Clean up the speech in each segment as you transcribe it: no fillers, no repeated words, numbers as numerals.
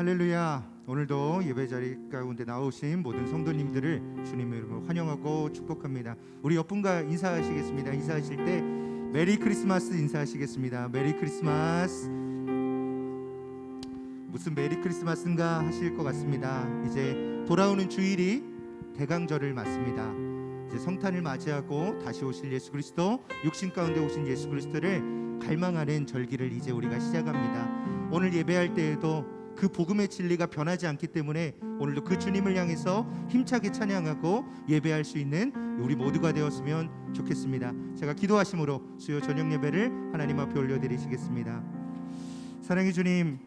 할렐루야. 오늘도 예배자리 가운데 나오신 모든 성도님들을 주님의 이름으로 환영하고 축복합니다. 우리 옆분과 인사하시겠습니다. 인사하실 때 메리 크리스마스 인사하시겠습니다. 메리 크리스마스. 무슨 메리 크리스마스인가 하실 것 같습니다. 이제 돌아오는 주일이 대강절을 맞습니다. 이제 성탄을 맞이하고 다시 오실 예수 그리스도, 육신 가운데 오신 예수 그리스도를 갈망하는 절기를 이제 우리가 시작합니다. 오늘 예배할 때에도 그 복음의 진리가 변하지 않기 때문에 오늘도 그 주님을 향해서 힘차게 찬양하고 예배할 수 있는 우리 모두가 되었으면 좋겠습니다. 제가 기도하심으로 수요 저녁 예배를 하나님 앞에 올려드리시겠습니다. 사랑의 주님,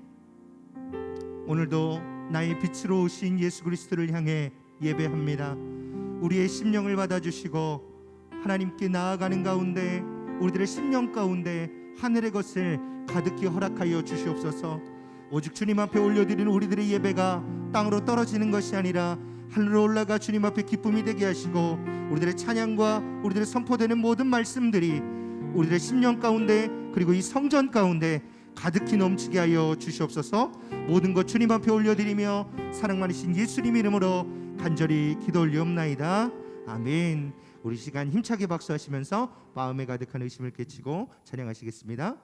오늘도 나의 빛으로 오신 예수 그리스도를 향해 예배합니다. 우리의 심령을 받아주시고 하나님께 나아가는 가운데 우리들의 심령 가운데 하늘의 것을 가득히 허락하여 주시옵소서. 오직 주님 앞에 올려드리는 우리들의 예배가 땅으로 떨어지는 것이 아니라 하늘로 올라가 주님 앞에 기쁨이 되게 하시고 우리들의 찬양과 우리들의 선포되는 모든 말씀들이 우리들의 심령 가운데 그리고 이 성전 가운데 가득히 넘치게 하여 주시옵소서. 모든 것 주님 앞에 올려드리며 사랑 많으신 예수님 이름으로 간절히 기도 올리옵나이다. 아멘. 우리 시간 힘차게 박수하시면서 마음에 가득한 의심을 깨치고 찬양하시겠습니다.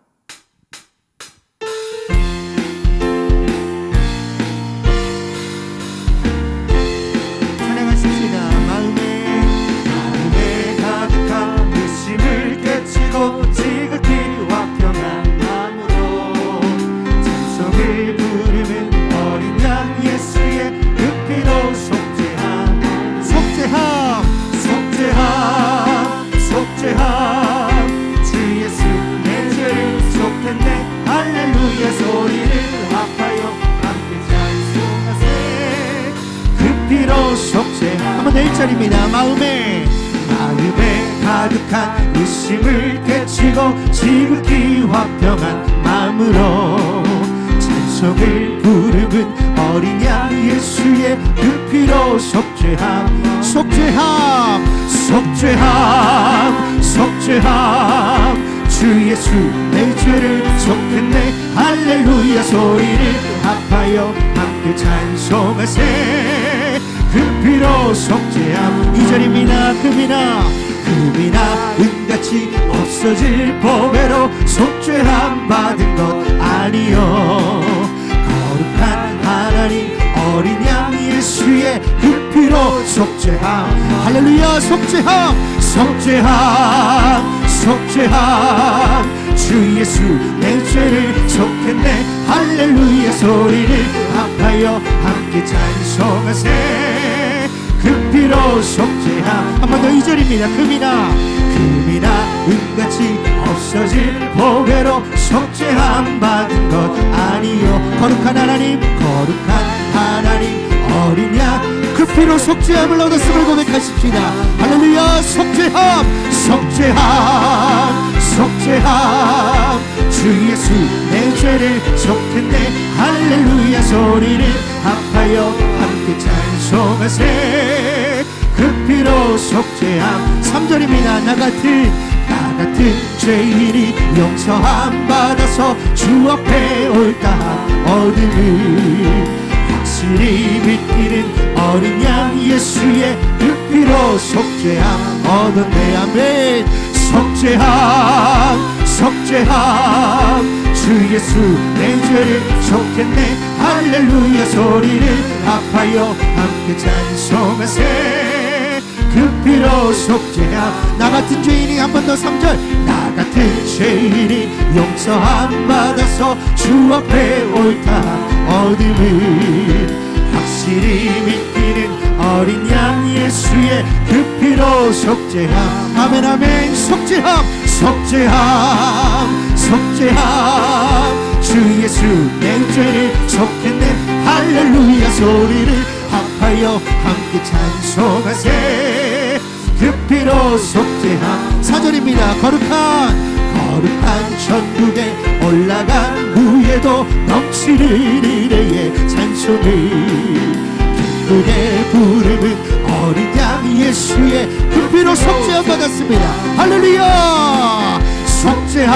마음에 가득한 의심을 깨치고 지극히 화평한 마음으로 찬송을 부르는 어린 양 예수의 그 피로 속죄함 주 예수 내 죄를 속했네. 할렐루야 소리를 합하여 함께 찬송하세. 그 피로 속죄함. 한번 더 1절입니다. 마음에 가득한 의심을 깨치고 지극히 화평한 마음으로 찬송을 부르는 어린 양 예수의 그 피로 속죄함. 주 예수 내 죄를 속했네. 할렐루야 소리를 합하여 함께 찬송하세. 그 피로 속죄함. 2절입니다. 금이나 은같이 없어질 보배로 속죄함 받은 것 아니요. 거룩한 하나님 어린 양 예수의 그 피로 속죄함. 할렐루야 속죄함. 주 예수 내 죄를 속했네. 할렐루야 소리를 합하여 함께 찬송하세. 그 피로 속죄함. 한 번 더 2절입니다. 금이나 은같이 없어질 보배로 속죄함 받은 것 아니요. 거룩한 하나님 어린 양 그 피로 속죄함을 얻었음을 고백하십시다. 할렐루야 속죄함. 주 예수 내 죄를 속했네. 할렐루야 소리를 합하여 함께 찬송하세. 그 피로 속죄함. 3절입니다. 나 같은 죄인이 용서함 받아서 주 앞에 옳다함 얻음을 확실히 믿기는 어린 양 예수의 그 피로 속죄함 얻었네. 아멘. 속죄함. 주 예수 내 죄를 속했네. 할렐루야 소리를 합하여 함께 찬송하세. 그 피로 속죄함. 나 같은 죄인이 한 번 더 3절. 나 같은 죄인이 용서함 받아서 주 앞에 옳다함 얻음을 확실히 믿기는 어린 양 예수의 그 피로 속죄함. 아멘 아멘. 속죄함. 주 예수 내 죄를 속했네. 할렐루야 소리를 합하여 함께 찬송하세. 그 피로 속죄함. 4절입니다. 거룩한 천국에 올라간 후에도 넘치는 은혜의 찬송을 기쁘게 부르는 어린 양 예수의 그 피로 속죄함 받았습니다. 할렐루야 속죄함.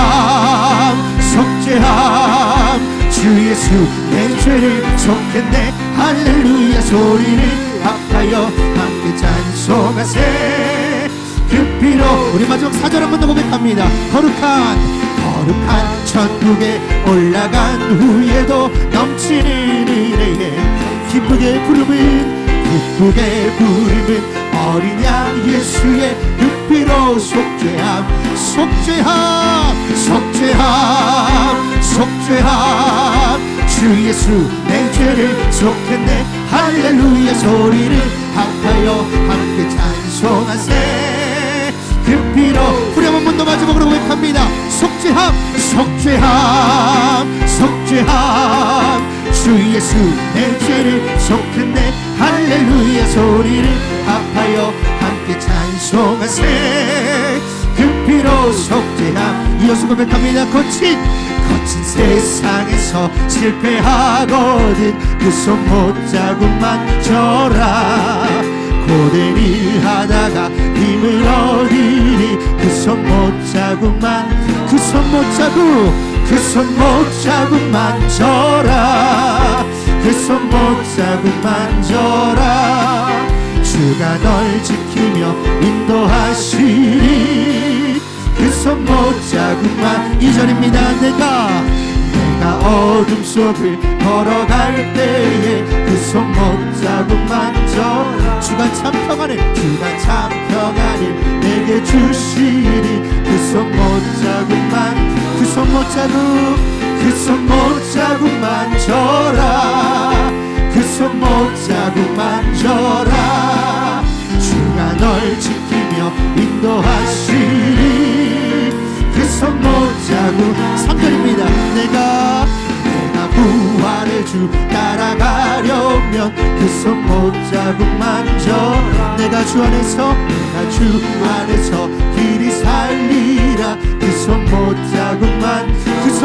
주 예수 내 죄를 속했네. 할렐루야 소리를 합하여 함께 찬송하세. 그 피로 우리 마지막 4절 한 번 더 고백합니다. 거룩한 천국에 올라간 후에도 넘치는 은혜에 기쁘게 부르면 어린 양 예수의 그 피로 속죄함. 주 예수 내 죄를 속했네. 할렐루야 소리를 합하여 함께 찬송하세. 그 피로 후렴 한 번 더 마지막으로 고백합니다. 속죄함. 주 예수 내 죄를 속했네. 할렐루야 소리를 합하여 함께 찬송하세. 그 피로 속죄함. 이어서 고백합니다. 거친 세상에서 실패하거든 그 손 못자국만 져라. 고된 일 하다가 힘을 얻으니 그 손 못자국만 져라. 그 손 못자국만 져라. 주가 널 지키며 인도하시니 그 손 못자국만. 2절입니다. 내가 어둠 속을 걸어갈 때에 그 손 못자국만 져라. 주가 참 평안을 내게 주시니 그 손 못자국만. 그 손 못자국만 져라. 그 손 못자국만 져라. 주가 널 지키며 인도하시니 그 손 못자국. 3절입니다. 내가 부활의 주 따라가려면 그 손 못자국만 져라. 내가 주 안에서 길이 살리라. 그 손 못자국만. 그 손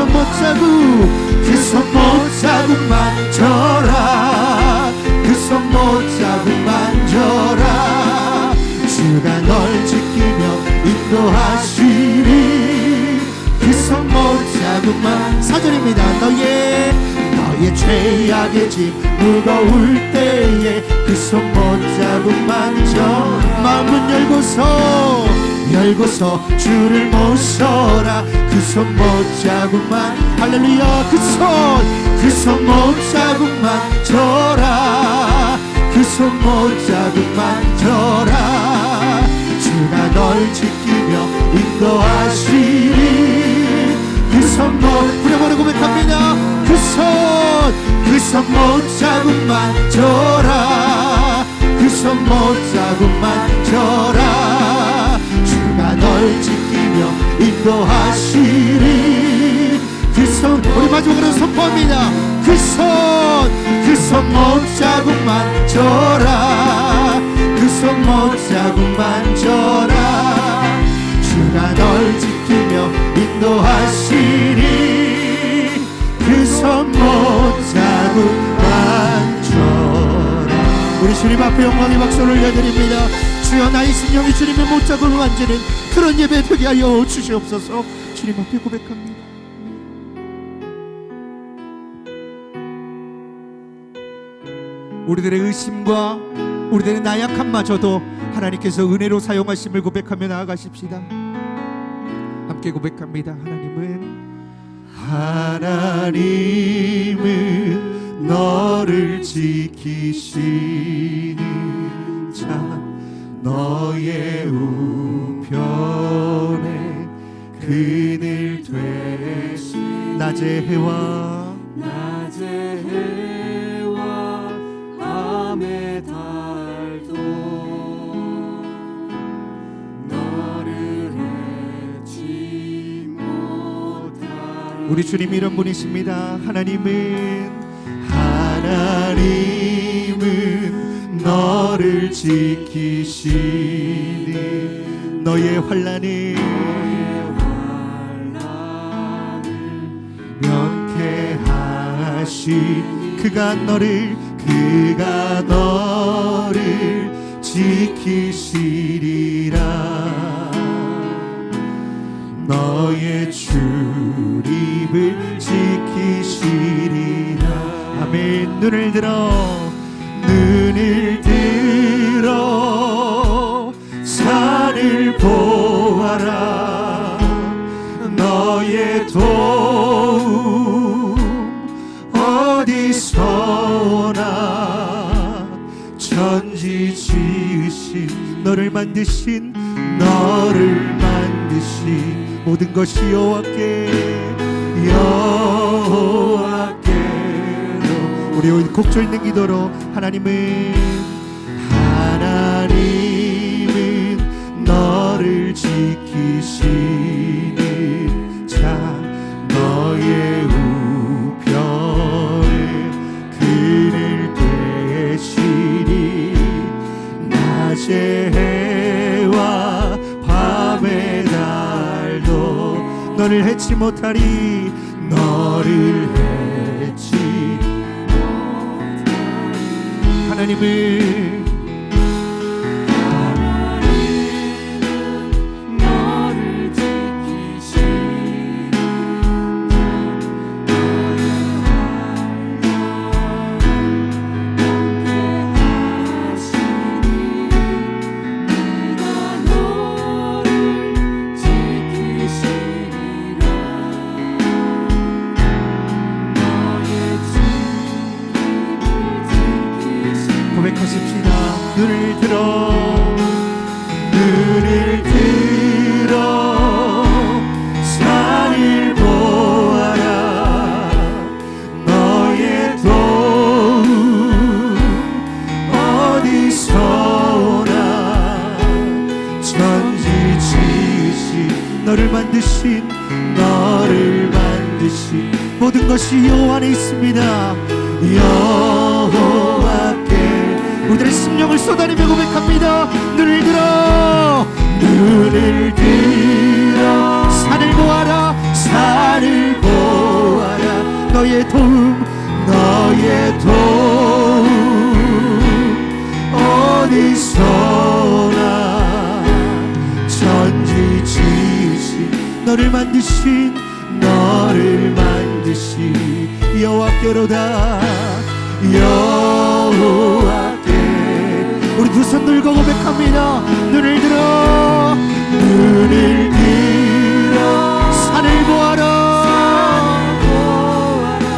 못자국만 져라. 그 손 못자국만 져라. 주가 널 지키며 인도하시니 그 손 못자국만. 4절입니다. 너의 죄악의 짐 무거울 때에 그 손 못자국만 져. 마음은 열고서 주를 모셔라. 그 손 못자국만. 할렐루야. 그 손 못자국만 져라. 그 손 못자국만 져라. 주가 널 지키며 인도하시니 그 손 부려버려 고백합니다. 그 손 못자국만 져라. 그 손 못자국만 져라. 주가 널 지키며 인도하시니 그 손. 우리 마지막으로 선포합니다. 그 손 못자국만 져라. 그 손 못자국만 져라. 주가 널 지키며 인도하시니 그 손 못자국만 져라. 우리 주님 앞에 영광의 박수를 올려드립니다. 주여 나의 심령이 주님의 못자국을 만지는 그런 예배 되게 하여 주시옵소서. 주님 앞에 고백합니다. 우리들의 의심과 우리들의 나약함마저도 하나님께서 은혜로 사용하심을 고백하며 나아가십시다. 함께 고백합니다. 하나님은 너를 지키시는 자 너의 우편에 그늘 되시. 낮의 해와 밤의 달도 너를 잊지 못하리. 우리 주님 이런 분이십니다. 하나님은 너를 지키시니 너의 환난을 면케하시. 그가 너를 지키시리라. 너의 출입을 지키시리라. 눈을 들어 산을 보아라. 너의 도움 어디서 오나. 천지 지으신 너를 만드신 모든 것이 여호와께로. 우리 곡조 있는 기도로 하나님은 너를 지키시는 자, 너의 우편에 그늘 되시니. 낮의 해와 밤의 달도 너를 해치 못하리. 너를 해치 하나님은 너를 지키시는 고백하십시다. 눈을 들어 산을 보아라. 너의 도움 어디서 오나. 천지 지으신 너를 만드신 모든 것이 여호와 안에 있습니다. 여호와께 우리들의 심령을 쏟아내며 고백합니다. 눈을 들어 산을 보아라. 너의 도움 어디서 오나. 천지 지으신 너를 만드신 여호와께로다. 여호와께 우리 두 손 들고 고백합니다. 눈을 들어 산을 보아라.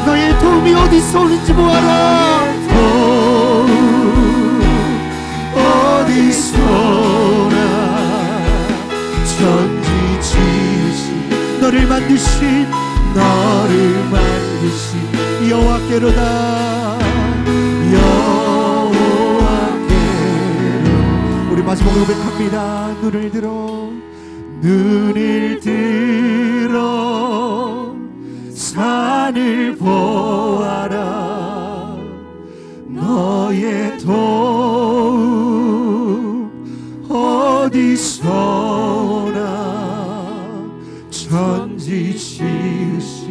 너의 도움이 어디서 오는지 보아라. 어디서 오나. 천지 지으신 너를 만드신 여호와께로다. 여호와께로 우리 마지막으로 고백합니다. 눈을 들어 산을 보아라. 너의 도움 어디서 오나. 천지 지으신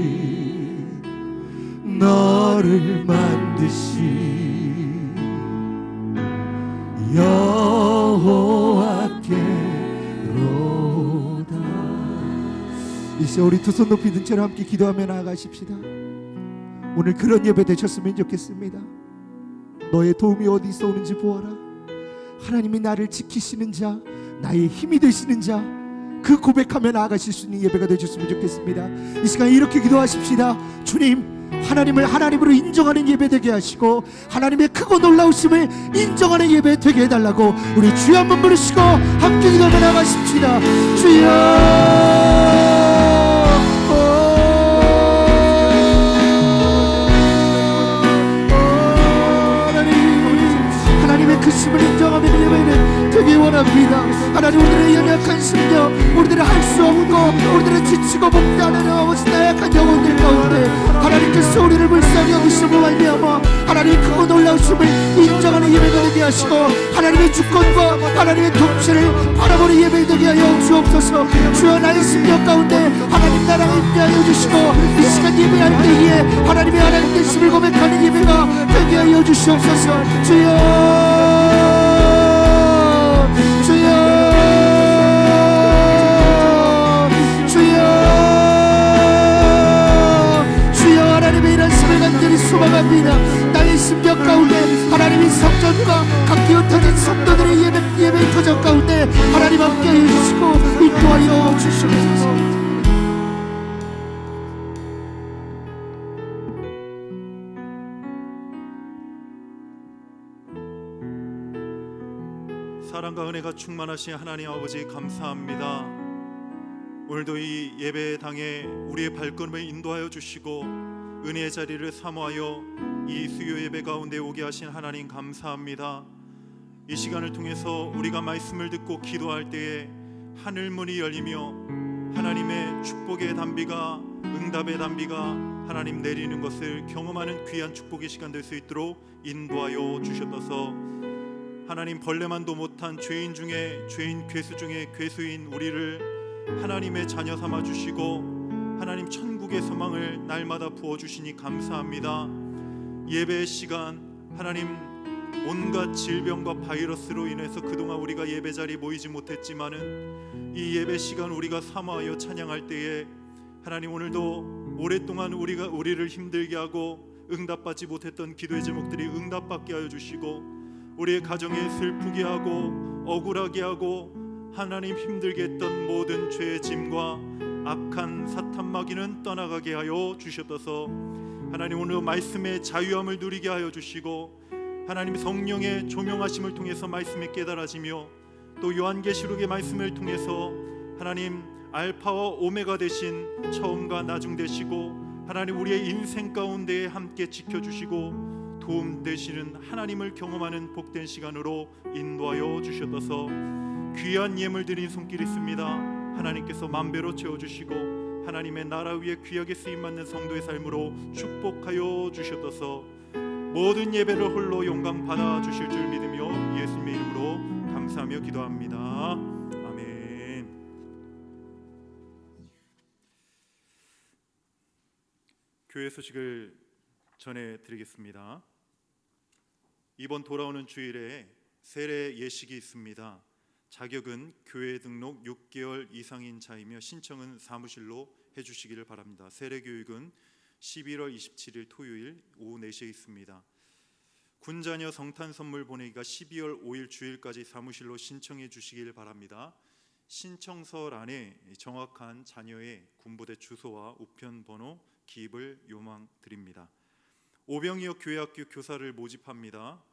너를 만드신 여호와께로다. 이제 우리 두 손 높이 든 채로 함께 기도하며 나아가십시다. 오늘 그런 예배 되셨으면 좋겠습니다. 너의 도움이 어디서 오는지 보아라. 하나님이 나를 지키시는 자, 나의 힘이 되시는 자, 그 고백하며 나아가실 수 있는 예배가 되셨으면 좋겠습니다. 이 시간 이렇게 기도하십시다. 주님, 하나님을 하나님으로 인정하는 예배 되게 하시고 하나님의 크고 놀라우심을 인정하는 예배 되게 해달라고 우리 주여 한번 부르시고 함께 기도하며 나아가십시다. 주여. 하나님의 크심을 인정하며 예배는 되게 원합니다. 하나님, 우리들의 연약한 심령, 우리들의 할 수 없고 우리들의 지치고 복대하는 아버지 나약한 영혼들 가운데 하나님께서 우리를 불쌍히 여기심으로 말미암아 하나님의 크고 놀라우심을 인정하는 예배가 되게 하시고 하나님의 주권과 하나님의 통치를 바라보는 예배 되게 하여 주옵소서. 주여, 나의 심령 가운데 하나님 나라가 임재하여 주시고 이 시간 예배할 때에 하나님의 하나님 되심을 고백하는 예배가 되게 하여 주시옵소서. 주여. 하나님의 일하심을 간절히 소망합니다. 나의 흩어진 성도들의 예배 터전 가운데 하나님 함께 해주시고 인도하여 주시옵소서. 사랑과 은혜가 충만하신 하나님 아버지 감사합니다. 오늘도 이 예배당에 우리의 발걸음을 인도하여 주시고 은혜의 자리를 사모하여 이 수요 예배 가운데 오게 하신 하나님 감사합니다. 이 시간을 통해서 우리가 말씀을 듣고 기도할 때에 하늘문이 열리며 하나님의 축복의 단비가, 응답의 단비가 하나님 내리는 것을 경험하는 귀한 축복의 시간 될 수 있도록 인도하여 주셨어서 하나님 벌레만도 못한 죄인 중에 죄인, 괴수 중에 괴수인 우리를 하나님의 자녀 삼아 주시고 하나님 천국의 소망을 날마다 부어주시니 감사합니다. 예배의 시간, 하나님 온갖 질병과 바이러스로 인해서 그동안 우리가 예배 자리에 모이지 못했지만은 이 예배 시간 우리가 사모하여 찬양할 때에 하나님 오늘도 오랫동안 우리를 힘들게 하고 응답받지 못했던 기도의 제목들이 응답받게 하여 주시고 우리의 가정에 슬프게 하고 억울하게 하고 하나님 힘들게 했던 모든 죄의 짐과 악한 사탄 마귀는 떠나가게 하여 주셨어서 하나님 오늘 말씀의 자유함을 누리게 하여 주시고 하나님 성령의 조명하심을 통해서 말씀이 깨달아지며 또 요한계시록의 말씀을 통해서 하나님 알파와 오메가 되신 처음과 나중 되시고 하나님 우리의 인생 가운데 함께 지켜주시고 도움 되시는 하나님을 경험하는 복된 시간으로 인도하여 주셨어서 귀한 예물 드린 손길 있습니다. 하나님께서 만배로 채워주시고 하나님의 나라 위에 귀하게 쓰임받는 성도의 삶으로 축복하여 주셨어서 모든 예배를 홀로 영광 받아 주실 줄 믿으며 예수님의 이름으로 감사하며 기도합니다. 아멘. 교회 소식을 전해드리겠습니다. 이번 돌아오는 주일에 세례 예식이 있습니다. 자격은 교회 등록 6개월 이상인 자이며 신청은 사무실로 해주시기를 바랍니다. 세례 교육은 11월 27일 토요일 오후 4시에 있습니다. 군자녀 성탄 선물 보내기가 12월 5일 주일까지 사무실로 신청해 주시길 바랍니다. 신청서란에 정확한 자녀의 군부대 주소와 우편번호 기입을 요망드립니다. 오병이어 교회학교 교사를 모집합니다.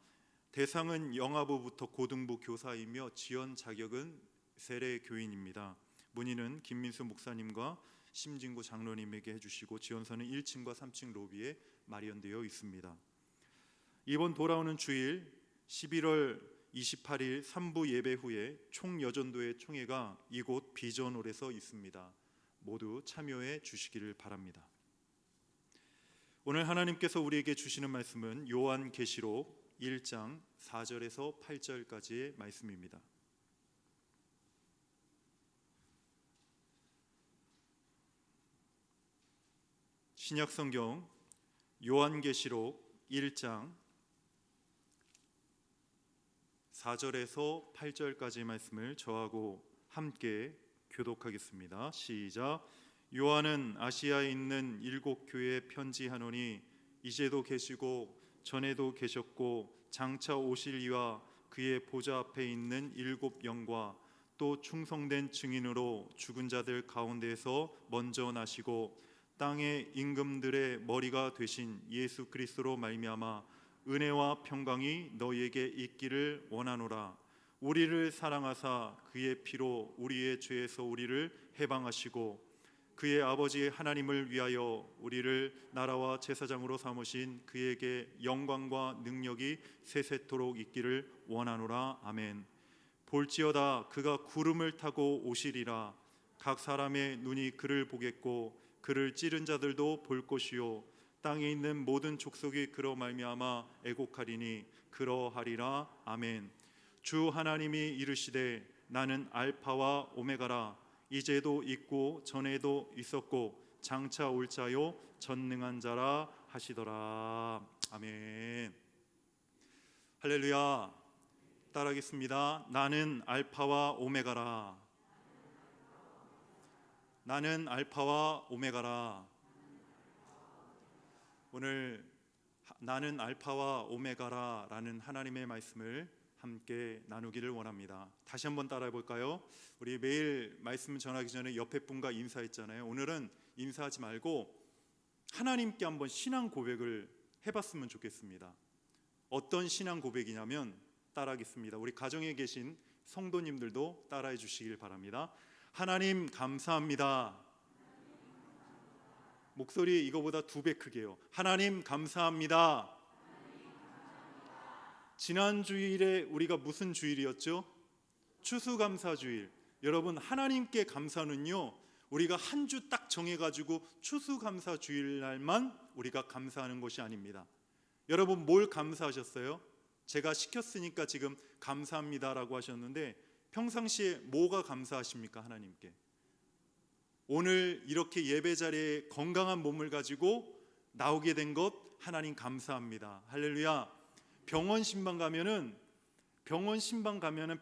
대상은 영아부부터 고등부 교사이며 지원 자격은 세례 교인입니다. 문의는 김민수 목사님과 심진구 장로님에게 해주시고 지원서는 1층과 3층 로비에 마련되어 있습니다. 이번 돌아오는 주일 11월 28일 3부 예배 후에 총여전도회 총회가 이곳 비전홀에서 있습니다. 모두 참여해 주시기를 바랍니다. 오늘 하나님께서 우리에게 주시는 말씀은 요한계시록 1장 4절에서 8절까지의 말씀입니다. 신약성경 요한계시록 1장 4절에서 8절까지의 말씀을 저하고 함께 교독하겠습니다. 시작. 요한은 아시아에 있는 7 교회에 편지하노니 이제도 계시고 전에도 계셨고 장차 오실 이와 그의 보좌 앞에 있는 7 영과 또 충성된 증인으로 죽은 자들 가운데에서 먼저 나시고 땅의 임금들의 머리가 되신 예수 그리스도로 말미암아 은혜와 평강이 너희에게 있기를 원하노라. 우리를 사랑하사 그의 피로 우리의 죄에서 우리를 해방하시고 그의 아버지 하나님을 위하여 우리를 나라와 제사장으로 삼으신 그에게 영광과 능력이 세세토록 있기를 원하노라. 아멘. 볼지어다 그가 구름을 타고 오시리라. 각 사람의 눈이 그를 보겠고 그를 찌른 자들도 볼 것이요 땅에 있는 모든 족속이 그로 말미암아 애곡하리니 그러하리라. 아멘. 주 하나님이 이르시되 나는 알파와 오메가라. 이제도 있고 전에도 있었고 장차 올 자요 전능한 자라 하시더라. 아멘. 할렐루야. 따라하겠습니다. 나는 알파와 오메가라. 나는 알파와 오메가라. 오늘 나는 알파와 오메가라 라는 하나님의 말씀을 함께 나누기를 원합니다. 다시 한번 따라해 볼까요? 우리 매일 말씀 전하기 전에 옆에 분과 인사했잖아요. 오늘은 인사하지 말고 하나님께 한번 신앙 고백을 해봤으면 좋겠습니다. 어떤 신앙 고백이냐면 따라하겠습니다. 우리 가정에 계신 성도님들도 따라해 주시길 바랍니다. 하나님 감사합니다. 목소리 이거보다 2배 크게요. 하나님 감사합니다. 지난 주일에 우리가 무슨 주일이었죠? 추수감사주일. 여러분, 하나님께 감사는요, 우리가 한 주 딱 정해가지고 추수감사주일날만 우리가 감사하는 것이 아닙니다. 여러분, 뭘 감사하셨어요? 제가 시켰으니까 지금 감사합니다라고 하셨는데 평상시에 뭐가 감사하십니까? 하나님께. 오늘 이렇게 예배 자리에 건강한 몸을 가지고 나오게 된 것 하나님 감사합니다. 할렐루야. 병원 신방 가면은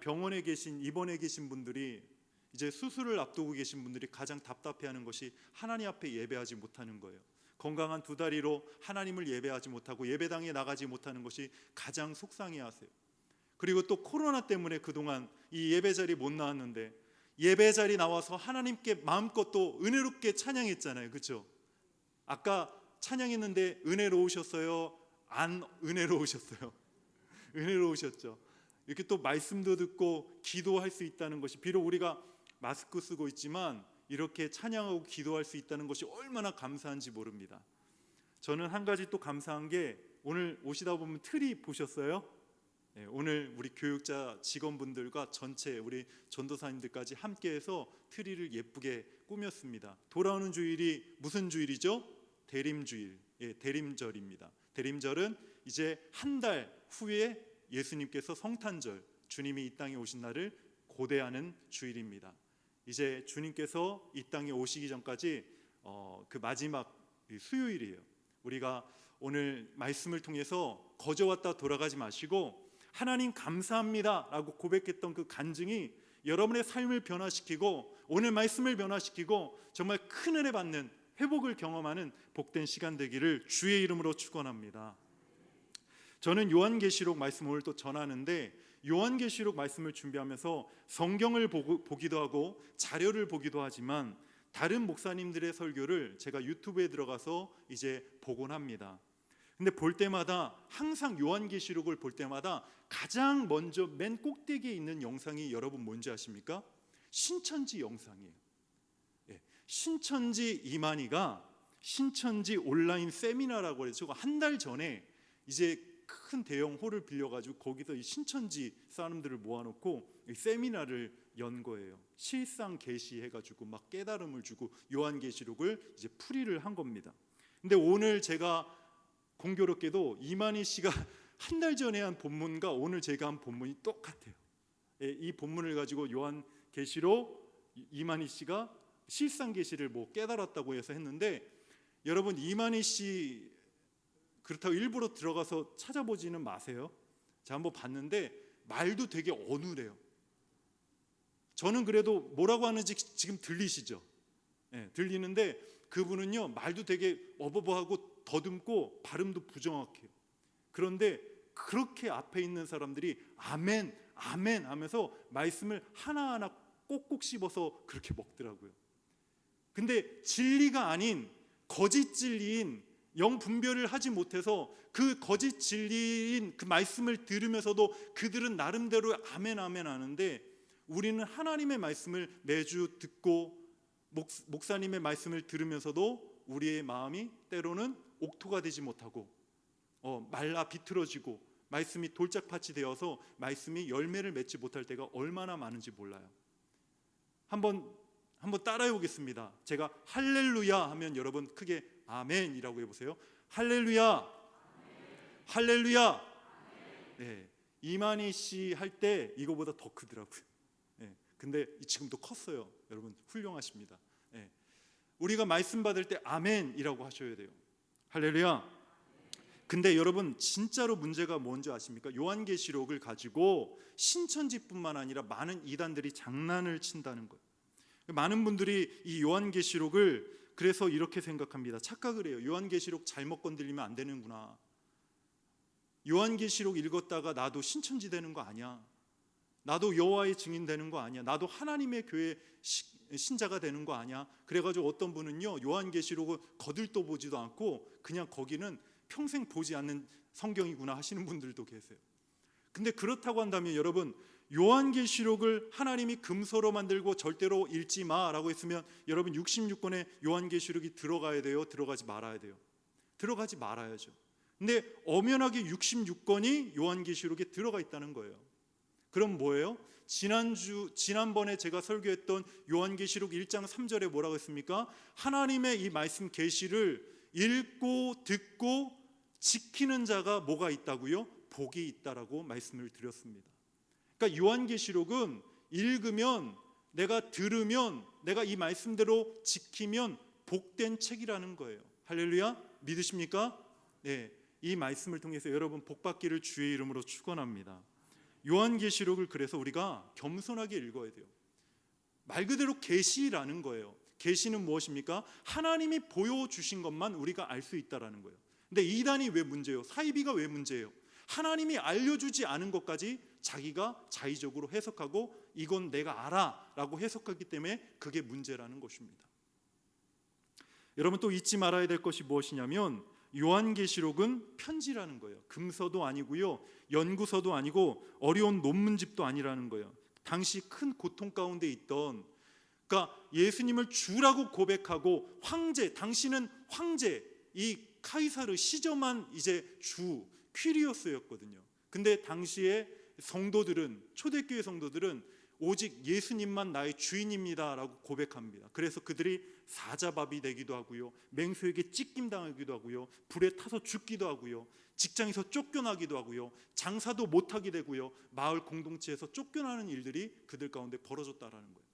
병원에 계신 입원해 계신 분들이 이제 수술을 앞두고 계신 분들이 가장 답답해하는 것이 하나님 앞에 예배하지 못하는 거예요. 건강한 2다리로 하나님을 예배하지 못하고 예배당에 나가지 못하는 것이 가장 속상해하세요. 그리고 또 코로나 때문에 그동안 이 예배 자리 못 나왔는데 예배 자리 나와서 하나님께 마음껏 또 은혜롭게 찬양했잖아요. 그렇죠? 아까 찬양했는데 은혜로우셨어요? 안 은혜로우셨어요? 은혜로우셨죠. 이렇게 또 말씀도 듣고 기도할 수 있다는 것이, 비록 우리가 마스크 쓰고 있지만 이렇게 찬양하고 기도할 수 있다는 것이 얼마나 감사한지 모릅니다. 저는 한 가지 또 감사한 게, 오늘 오시다 보면 트리 보셨어요? 네, 오늘 우리 교육자 직원분들과 전체 우리 전도사님들까지 함께해서 트리를 예쁘게 꾸몄습니다. 돌아오는 주일이 무슨 주일이죠? 대림주일, 대림절입니다. 대림절은 이제 한 달 후에 예수님께서 성탄절, 주님이 이 땅에 오신 날을 고대하는 주일입니다. 이제 주님께서 이 땅에 오시기 전까지 그 마지막 수요일이에요. 우리가 오늘 말씀을 통해서 거저 왔다 돌아가지 마시고 하나님 감사합니다 라고 고백했던 그 간증이 여러분의 삶을 변화시키고 오늘 말씀을 변화시키고 정말 큰 은혜 받는, 회복을 경험하는 복된 시간 되기를 주의 이름으로 축원합니다. 저는 요한계시록 말씀 오늘 또 전하는데, 요한계시록 말씀을 준비하면서 성경을 보기도 하고 자료를 보기도 하지만 다른 목사님들의 설교를 제가 유튜브에 들어가서 이제 보곤 합니다. 근데 볼 때마다, 항상 요한계시록을 볼 때마다 가장 먼저 맨 꼭대기에 있는 영상이 여러분 뭔지 아십니까? 신천지 영상이에요. 신천지 이만희가 신천지 온라인 세미나라고 해서 한 달 전에 이제 큰 대형 홀을 빌려가지고 거기서 이 신천지 사람들을 모아놓고 이 세미나를 연 거예요. 실상 계시해가지고 막 깨달음을 주고 요한계시록을 이제 풀이를 한 겁니다. 근데 오늘 제가 공교롭게도 이만희 씨가 한 달 전에 한 본문과 오늘 제가 한 본문이 똑같아요. 이 본문을 가지고 요한계시록 이만희 씨가 실상 계시를 뭐 깨달았다고 해서 했는데, 여러분 이만희 씨 그렇다고 일부러 들어가서 찾아보지는 마세요. 제가 한번 봤는데 말도 되게 어눌해요. 저는 그래도 뭐라고 하는지 지금 들리시죠? 네, 들리는데 그분은요 말도 되게 어버버하고 더듬고 발음도 부정확해요. 그런데 그렇게 앞에 있는 사람들이 아멘 아멘 하면서 말씀을 하나하나 꼭꼭 씹어서 그렇게 먹더라고요. 근데 진리가 아닌 거짓 진리인, 영 분별을 하지 못해서 그 거짓 진리인 그 말씀을 들으면서도 그들은 나름대로 아멘 아멘 하는데, 우리는 하나님의 말씀을 매주 듣고 목사님의 말씀을 들으면서도 우리의 마음이 때로는 옥토가 되지 못하고 말라 비틀어지고 말씀이 돌짝밭이 되어서 말씀이 열매를 맺지 못할 때가 얼마나 많은지 몰라요. 한번 따라해 보겠습니다. 제가 할렐루야 하면 여러분 크게 아멘이라고 해보세요. 할렐루야, 할렐루야. 네, 이만희 씨 할 때 이거보다 더 크더라고요. 네, 근데 지금도 컸어요. 여러분 훌륭하십니다. 네, 우리가 말씀 받을 때 아멘이라고 하셔야 돼요. 할렐루야. 근데 여러분 진짜로 문제가 뭔지 아십니까? 요한계시록을 가지고 신천지뿐만 아니라 많은 이단들이 장난을 친다는 거예요. 많은 분들이 이 요한계시록을 그래서 이렇게 생각합니다. 착각을 해요. 요한계시록 잘못 건드리면 안 되는구나. 요한계시록 읽었다가 나도 신천지 되는 거 아니야, 나도 여호와의 증인 되는 거 아니야, 나도 하나님의 교회 신자가 되는 거 아니야. 그래가지고 어떤 분은요 요한계시록을 거들떠 보지도 않고 그냥 거기는 평생 보지 않는 성경이구나 하시는 분들도 계세요. 근데 그렇다고 한다면 여러분, 요한계시록을 하나님이 금서로 만들고 절대로 읽지 마라고 했으면 여러분 66권의 요한계시록이 들어가야 돼요? 들어가지 말아야 돼요? 들어가지 말아야죠. 근데 엄연하게 66권이 요한계시록에 들어가 있다는 거예요. 그럼 뭐예요? 지난번에 제가 설교했던 요한계시록 1장 3절에 뭐라고 했습니까? 하나님의 이 말씀 계시를 읽고 듣고 지키는 자가 뭐가 있다고요? 복이 있다라고 말씀을 드렸습니다. 그러니까 요한계시록은 읽으면, 내가 들으면, 내가 이 말씀대로 지키면 복된 책이라는 거예요. 할렐루야, 믿으십니까? 네, 이 말씀을 통해서 여러분 복받기를 주의 이름으로 축원합니다. 요한계시록을 그래서 우리가 겸손하게 읽어야 돼요. 말 그대로 계시라는 거예요. 계시는 무엇입니까? 하나님이 보여주신 것만 우리가 알 수 있다라는 거예요. 근데 이단이 왜 문제예요? 사이비가 왜 문제예요? 하나님이 알려주지 않은 것까지 자기가 자의적으로 해석하고 이건 내가 알아 라고 해석하기 때문에 그게 문제라는 것입니다. 여러분, 또 잊지 말아야 될 것이 무엇이냐면 요한계시록은 편지라는 거예요. 금서도 아니고요, 연구서도 아니고 어려운 논문집도 아니라는 거예요. 당시 큰 고통 가운데 있던, 그러니까 예수님을 주라고 고백하고 황제, 당신은 황제, 이 카이사르 시저만 이제 주 퀴리오스였거든요. 근데 당시에 성도들은, 초대교회 성도들은 오직 예수님만 나의 주인입니다 라고 고백합니다. 그래서 그들이 사자밥이 되기도 하고요, 맹수에게 찢김당하기도 하고요, 불에 타서 죽기도 하고요, 직장에서 쫓겨나기도 하고요, 장사도 못하게 되고요, 마을 공동체에서 쫓겨나는 일들이 그들 가운데 벌어졌다라는 거예요.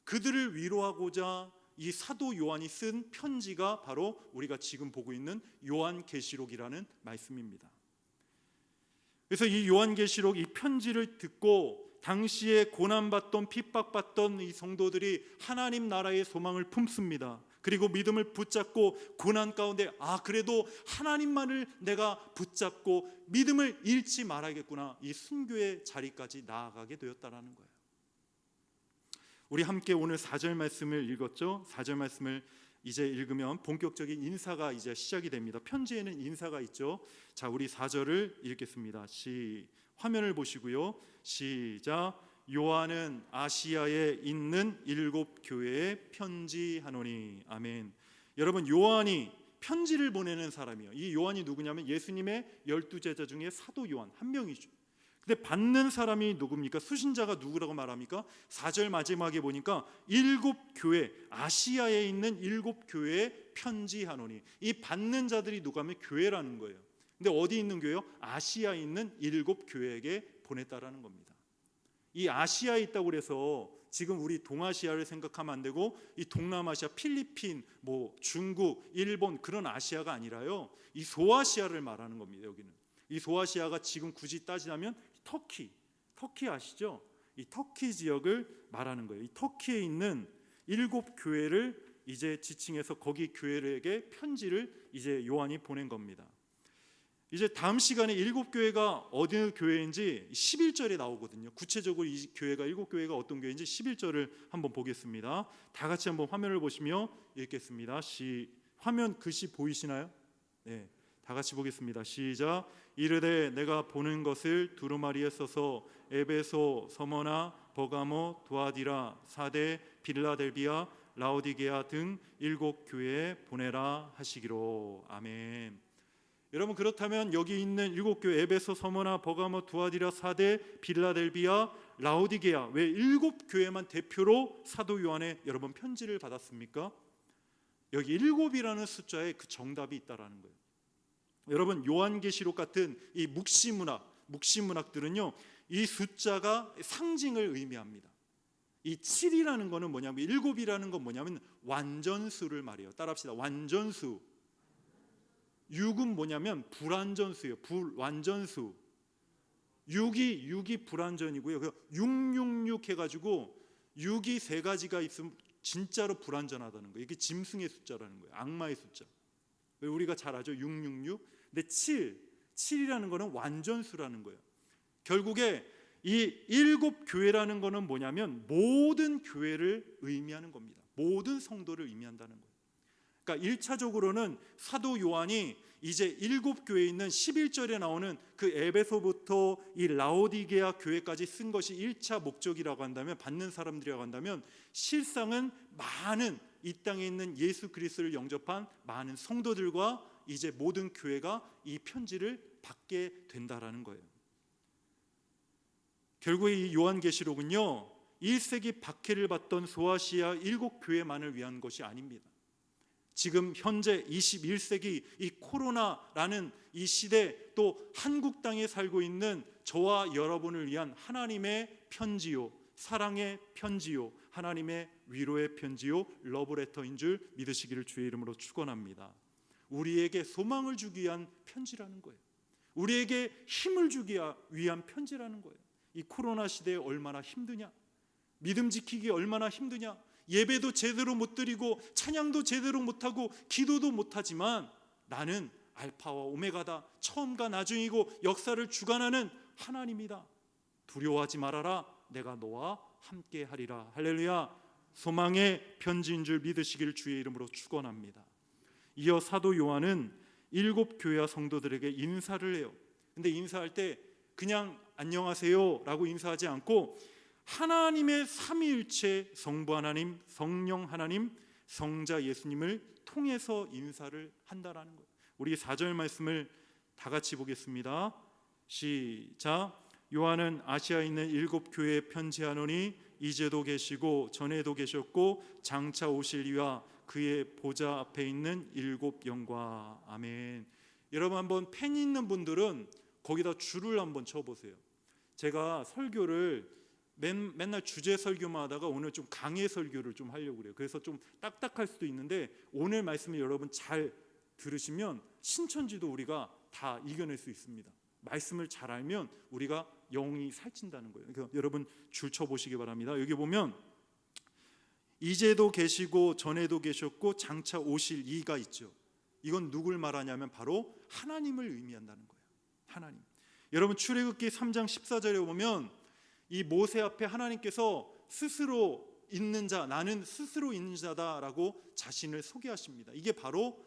그들을 위로하고자 이 사도 요한이 쓴 편지가 바로 우리가 지금 보고 있는 요한계시록이라는 말씀입니다. 그래서 이 요한계시록, 이 편지를 듣고 당시에 고난받던, 핍박받던 이 성도들이 하나님 나라의 소망을 품습니다. 그리고 믿음을 붙잡고 고난 가운데 그래도 하나님만을 내가 붙잡고 믿음을 잃지 말아야겠구나, 이 순교의 자리까지 나아가게 되었다라는 거예요. 우리 함께 오늘 4절 말씀을 읽었죠. 4절 말씀을 이제 읽으면 본격적인 인사가 이제 시작이 됩니다. 편지에는 인사가 있죠. 자, 우리 4절을 읽겠습니다. 화면을 보시고요. 시작. 요한은 아시아에 있는 7 교회에 편지하노니. 아멘. 여러분, 요한이 편지를 보내는 사람이에요. 이 요한이 누구냐면 예수님의 12제자 중에 사도 요한 한 명이죠. 근데 받는 사람이 누굽니까? 수신자가 누구라고 말합니까? 4절 마지막에 보니까 7 교회, 아시아에 있는 7 교회에 편지하노니. 이 받는 자들이 누구하면 교회라는 거예요. 근데 어디 있는 교회요? 아시아에 있는 7 교회에게 보냈다라는 겁니다. 이 아시아에 있다고 그래서 지금 우리 동아시아를 생각하면 안 되고 이 동남아시아, 필리핀, 중국, 일본 그런 아시아가 아니라요, 이 소아시아를 말하는 겁니다. 여기는 이 소아시아가 지금 굳이 따지자면 터키 아시죠? 이 터키 지역을 말하는 거예요. 이 터키에 있는 7 교회를 이제 지칭해서 거기 교회에게 편지를 이제 요한이 보낸 겁니다. 이제 다음 시간에 7 교회가 어느 교회인지 11절에 나오거든요. 구체적으로 이 교회가 7 교회가 어떤 교회인지 11절을 한번 보겠습니다. 다 같이 한번 화면을 보시며 읽겠습니다. 화면 글씨 보이시나요? 네, 다 같이 보겠습니다. 시작. 이르되 내가 보는 것을 두루마리에 써서 에베소, 서머나, 버가모, 두아디라, 사데, 빌라델비아, 라오디게아 등 7 교회에 보내라 하시기로. 아멘. 여러분, 그렇다면 여기 있는 7 교회, 에베소, 서머나, 버가모, 두아디라, 사데, 빌라델비아, 라오디게아, 왜 7 교회만 대표로 사도 요한의 여러분 편지를 받았습니까? 여기 7이라는 숫자에 그 정답이 있다라는 거예요. 여러분, 요한계시록 같은 이 묵시문학들은요, 이 숫자가 상징을 의미합니다. 이 7이라는 거는 뭐냐면, 7이라는 건 뭐냐면 완전수를 말해요. 따라합시다. 완전수. 6은 뭐냐면 불완전수예요. 불완전수. 6이 불완전이고요. 666 해가지고 6이 3가지가 있으면 진짜로 불완전하다는 거예요. 이게 짐승의 숫자라는 거예요. 악마의 숫자. 우리가 잘 알죠. 666. 근데 7 7이라는 거는 완전수라는 거예요. 결국에 이 7교회라는 거는 뭐냐면 모든 교회를 의미하는 겁니다. 모든 성도를 의미한다는 거예요. 그러니까 1차적으로는 사도 요한이 이제 7교회에 있는 11절에 나오는 그 에베소부터 이 라오디게아 교회까지 쓴 것이 1차 목적이라고 한다면, 받는 사람들이라고 한다면, 실상은 많은 이 땅에 있는 예수 그리스도를 영접한 많은 성도들과 이제 모든 교회가 이 편지를 받게 된다라는 거예요. 결국에 이 요한계시록은요 1세기 박해를 받던 소아시아 7교회만을 위한 것이 아닙니다. 지금 현재 21세기 이 코로나라는 이 시대, 또 한국 땅에 살고 있는 저와 여러분을 위한 하나님의 편지요, 사랑의 편지요, 하나님의 위로의 편지요, 러브레터인 줄 믿으시기를 주의 이름으로 축원합니다. 우리에게 소망을 주기 위한 편지라는 거예요. 우리에게 힘을 주기 위한 편지라는 거예요. 이 코로나 시대에 얼마나 힘드냐, 믿음 지키기 얼마나 힘드냐, 예배도 제대로 못 드리고 찬양도 제대로 못하고 기도도 못하지만 나는 알파와 오메가다, 처음과 나중이고 역사를 주관하는 하나님이다. 두려워하지 말아라, 내가 너와 함께 하리라. 할렐루야. 소망의 편지인 줄 믿으시길 주의 이름으로 축원합니다. 이어 사도 요한은 7교회와 성도들에게 인사를 해요. 근데 인사할 때 그냥 안녕하세요 라고 인사하지 않고 하나님의 삼위일체 성부 하나님, 성령 하나님, 성자 예수님을 통해서 인사를 한다라는 거예요. 우리 4절 말씀을 다 같이 보겠습니다. 시작. 요한은 아시아에 있는 7교회에 편지하노니 이제도 계시고 전에도 계셨고 장차 오실 이와 그의 보좌 앞에 있는 7영과. 아멘. 여러분, 한번 펜 있는 분들은 거기다 줄을 한번 쳐보세요. 제가 설교를 맨날 주제 설교만 하다가 오늘 좀 강해 설교를 좀 하려고 그래요. 그래서 좀 딱딱할 수도 있는데 오늘 말씀을 여러분 잘 들으시면 신천지도 우리가 다 이겨낼 수 있습니다. 말씀을 잘 알면 우리가 영이 살찐다는 거예요. 그러니까 여러분 줄 쳐보시기 바랍니다. 여기 보면 이제도 계시고 전에도 계셨고 장차 오실 이가 있죠. 이건 누굴 말하냐면 바로 하나님을 의미한다는 거예요. 하나님. 여러분 출애굽기 3장 14절에 보면 이 모세 앞에 하나님께서 스스로 있는 자, 나는 스스로 있는 자다라고 자신을 소개하십니다. 이게 바로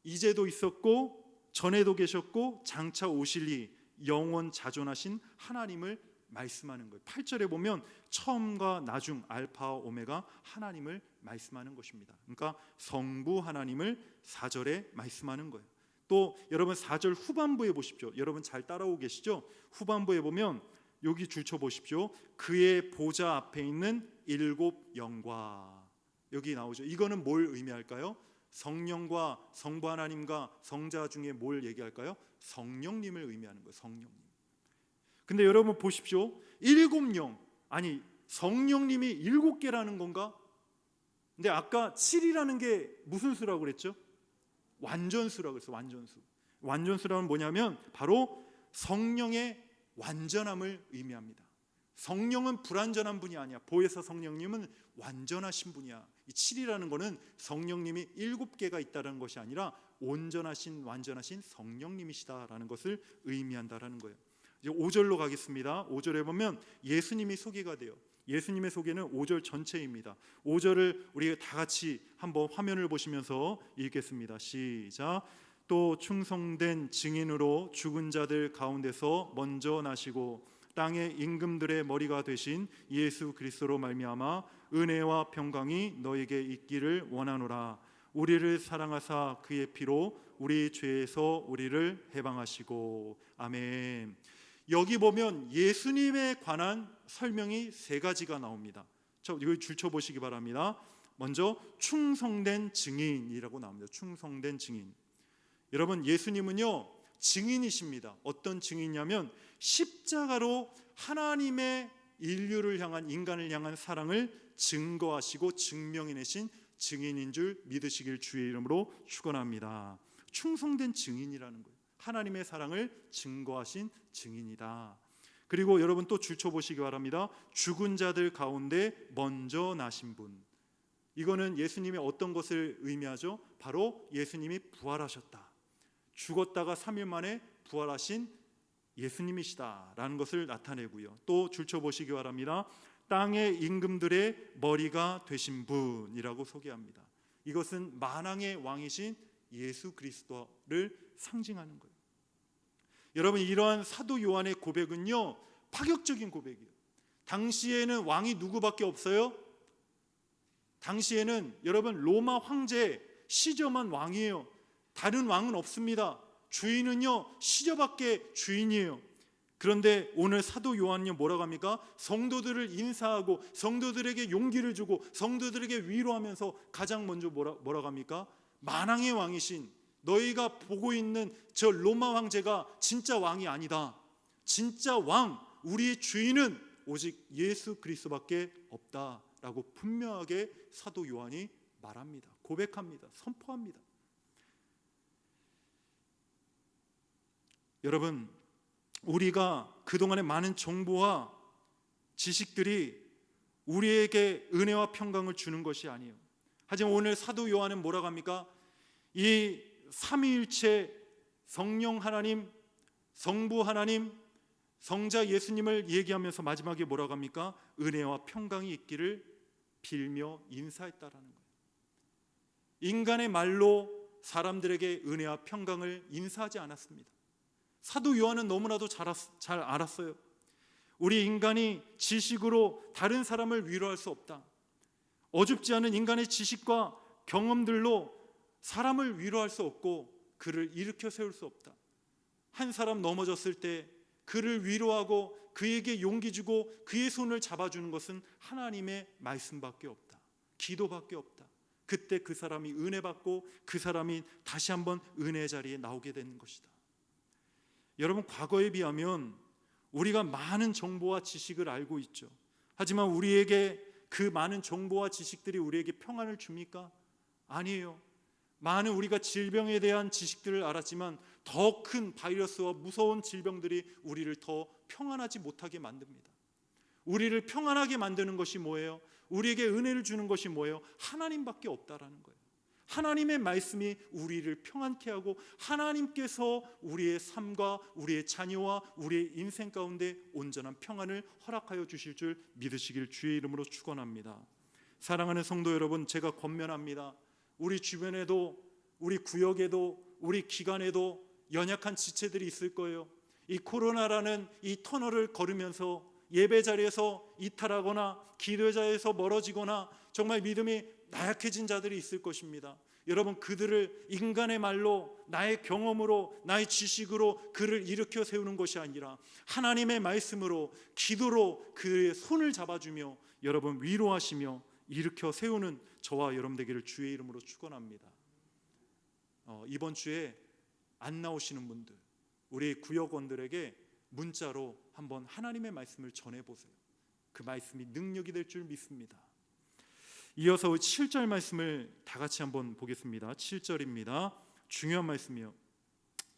이제도 있었고 전에도 계셨고 장차 오실 이 영원 자존하신 하나님을 말씀하는 거예요. 8절에 보면 처음과 나중, 알파와 오메가 하나님을 말씀하는 것입니다. 그러니까 성부 하나님을 4절에 말씀하는 거예요. 또 여러분 4절 후반부에 보십시오. 여러분 잘 따라오고 계시죠? 후반부에 보면 여기 줄쳐 보십시오. 그의 보좌 앞에 있는 7영과. 여기 나오죠. 이거는 뭘 의미할까요? 성령과 성부 하나님과 성자 중에 뭘 얘기할까요? 성령님을 의미하는 거예요. 성령님. 근데 여러분 보십시오. 7영, 아니 성령님이 7개라는 건가? 근데 아까 7이라는 게 무슨 수라고 그랬죠? 완전수라고 그랬어요. 완전수. 완전수라는 뭐냐면 바로 성령의 완전함을 의미합니다. 성령은 불완전한 분이 아니야. 보혜사 성령님은 완전하신 분이야. 이 7이라는 거는 성령님이 7개가 있다는 것이 아니라 온전하신 완전하신 성령님이시다라는 것을 의미한다라는 거예요. 이제 5절로 가겠습니다. 5절에 보면 예수님이 소개가 돼요. 예수님의 소개는 5절 전체입니다. 5절을 우리가 다 같이 한번 화면을 보시면서 읽겠습니다. 시작. 또 충성된 증인으로 죽은 자들 가운데서 먼저 나시고 땅의 임금들의 머리가 되신 예수 그리스도로 말미암아 은혜와 평강이 너에게 있기를 원하노라. 우리를 사랑하사 그의 피로 우리 죄에서 우리를 해방하시고. 아멘. 여기 보면 예수님에 관한 설명이 3가지가 나옵니다. 이거 줄쳐 보시기 바랍니다. 먼저 충성된 증인이라고 나옵니다. 충성된 증인. 여러분 예수님은요 증인이십니다. 어떤 증인이냐면 십자가로 하나님의 인류를 향한, 인간을 향한 사랑을 증거하시고 증명해내신 증인인 줄 믿으시길 주의 이름으로 축원합니다. 충성된 증인이라는 거예요. 하나님의 사랑을 증거하신 증인이다. 그리고 여러분 또 줄쳐 보시기 바랍니다. 죽은 자들 가운데 먼저 나신 분. 이거는 예수님의 어떤 것을 의미하죠? 바로 예수님이 부활하셨다. 죽었다가 3일 만에 부활하신 예수님이시다라는 것을 나타내고요. 또 줄쳐보시기 바랍니다. 땅의 임금들의 머리가 되신 분이라고 소개합니다. 이것은 만왕의 왕이신 예수 그리스도를 상징하는 거예요. 여러분, 이러한 사도 요한의 고백은요, 파격적인 고백이에요. 당시에는 왕이 누구밖에 없어요? 당시에는 여러분 로마 황제 시저만 왕이에요. 다른 왕은 없습니다. 주인은요 시저밖에 주인이에요. 그런데 오늘 사도 요한은요 뭐라고 합니까? 성도들을 인사하고 성도들에게 용기를 주고 성도들에게 위로하면서 가장 먼저 뭐라고 합니까? 만왕의 왕이신 너희가 보고 있는 저 로마 황제가 진짜 왕이 아니다. 진짜 왕, 우리의 주인은 오직 예수 그리스도밖에 없다라고 분명하게 사도 요한이 말합니다. 고백합니다. 선포합니다. 여러분, 우리가 그동안의 많은 정보와 지식들이 우리에게 은혜와 평강을 주는 것이 아니에요. 하지만 오늘 사도 요한은 뭐라고 합니까? 이 삼위일체 성령 하나님, 성부 하나님, 성자 예수님을 얘기하면서 마지막에 뭐라고 합니까? 은혜와 평강이 있기를 빌며 인사했다라는 거예요. 인간의 말로 사람들에게 은혜와 평강을 인사하지 않았습니다. 사도 요한은 너무나도 잘 알았어요. 우리 인간이 지식으로 다른 사람을 위로할 수 없다. 어줍지 않은 인간의 지식과 경험들로 사람을 위로할 수 없고 그를 일으켜 세울 수 없다. 한 사람 넘어졌을 때 그를 위로하고 그에게 용기 주고 그의 손을 잡아주는 것은 하나님의 말씀밖에 없다. 기도밖에 없다. 그때 그 사람이 은혜 받고 그 사람이 다시 한번 은혜의 자리에 나오게 되는 것이다. 여러분, 과거에 비하면 우리가 많은 정보와 지식을 알고 있죠. 하지만 우리에게 그 많은 정보와 지식들이 우리에게 평안을 줍니까? 아니에요. 많은 우리가 질병에 대한 지식들을 알았지만 더 큰 바이러스와 무서운 질병들이 우리를 더 평안하지 못하게 만듭니다. 우리를 평안하게 만드는 것이 뭐예요? 우리에게 은혜를 주는 것이 뭐예요? 하나님밖에 없다라는 거예요. 하나님의 말씀이 우리를 평안케 하고 하나님께서 우리의 삶과 우리의 자녀와 우리의 인생 가운데 온전한 평안을 허락하여 주실 줄 믿으시길 주의 이름으로 축원합니다. 사랑하는 성도 여러분, 제가 권면합니다. 우리 주변에도 우리 구역에도 우리 기관에도 연약한 지체들이 있을 거예요. 이 코로나라는 이 터널을 걸으면서 예배 자리에서 이탈하거나 기도 자리에서 멀어지거나 정말 믿음이 나약해진 자들이 있을 것입니다. 여러분, 그들을 인간의 말로 나의 경험으로 나의 지식으로 그를 일으켜 세우는 것이 아니라 하나님의 말씀으로 기도로 그의 손을 잡아주며 여러분 위로하시며 일으켜 세우는 저와 여러분 되기를 주의 이름으로 축원합니다. 이번 주에 안 나오시는 분들, 우리 구역원들에게 문자로 한번 하나님의 말씀을 전해보세요. 그 말씀이 능력이 될 줄 믿습니다. 이어서 7절 말씀을 다 같이 한번 보겠습니다. 7절입니다. 중요한 말씀이요.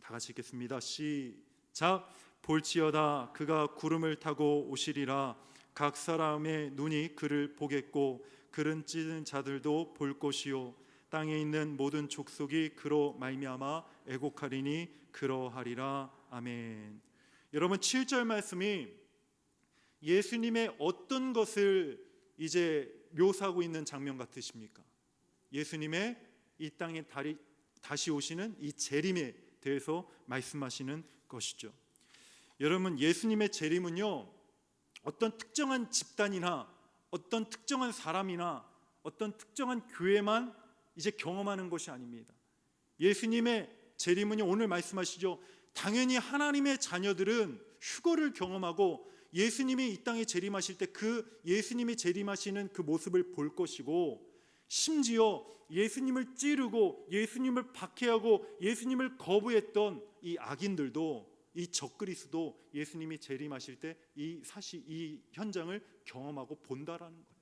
다 같이 읽겠습니다. 시작. 볼지어다 그가 구름을 타고 오시리라. 각 사람의 눈이 그를 보겠고 그를 찢은 자들도 볼 것이요 땅에 있는 모든 족속이 그로 말미암아 애곡하리니 그러하리라. 아멘. 여러분, 7절 말씀이 예수님의 어떤 것을 이제 묘사하고 있는 장면 같으십니까? 예수님의 이 땅에 다시 오시는 이 재림에 대해서 말씀하시는 것이죠. 여러분, 예수님의 재림은요 어떤 특정한 집단이나 어떤 특정한 사람이나 어떤 특정한 교회만 이제 경험하는 것이 아닙니다. 예수님의 재림은요 오늘 말씀하시죠. 당연히 하나님의 자녀들은 휴거를 경험하고 예수님이 이 땅에 재림하실 때 그 예수님이 재림하시는 그 모습을 볼 것이고 심지어 예수님을 찌르고 예수님을 박해하고 예수님을 거부했던 이 악인들도 이 적그리스도 예수님이 재림하실 때 이 현장을 경험하고 본다라는 거예요.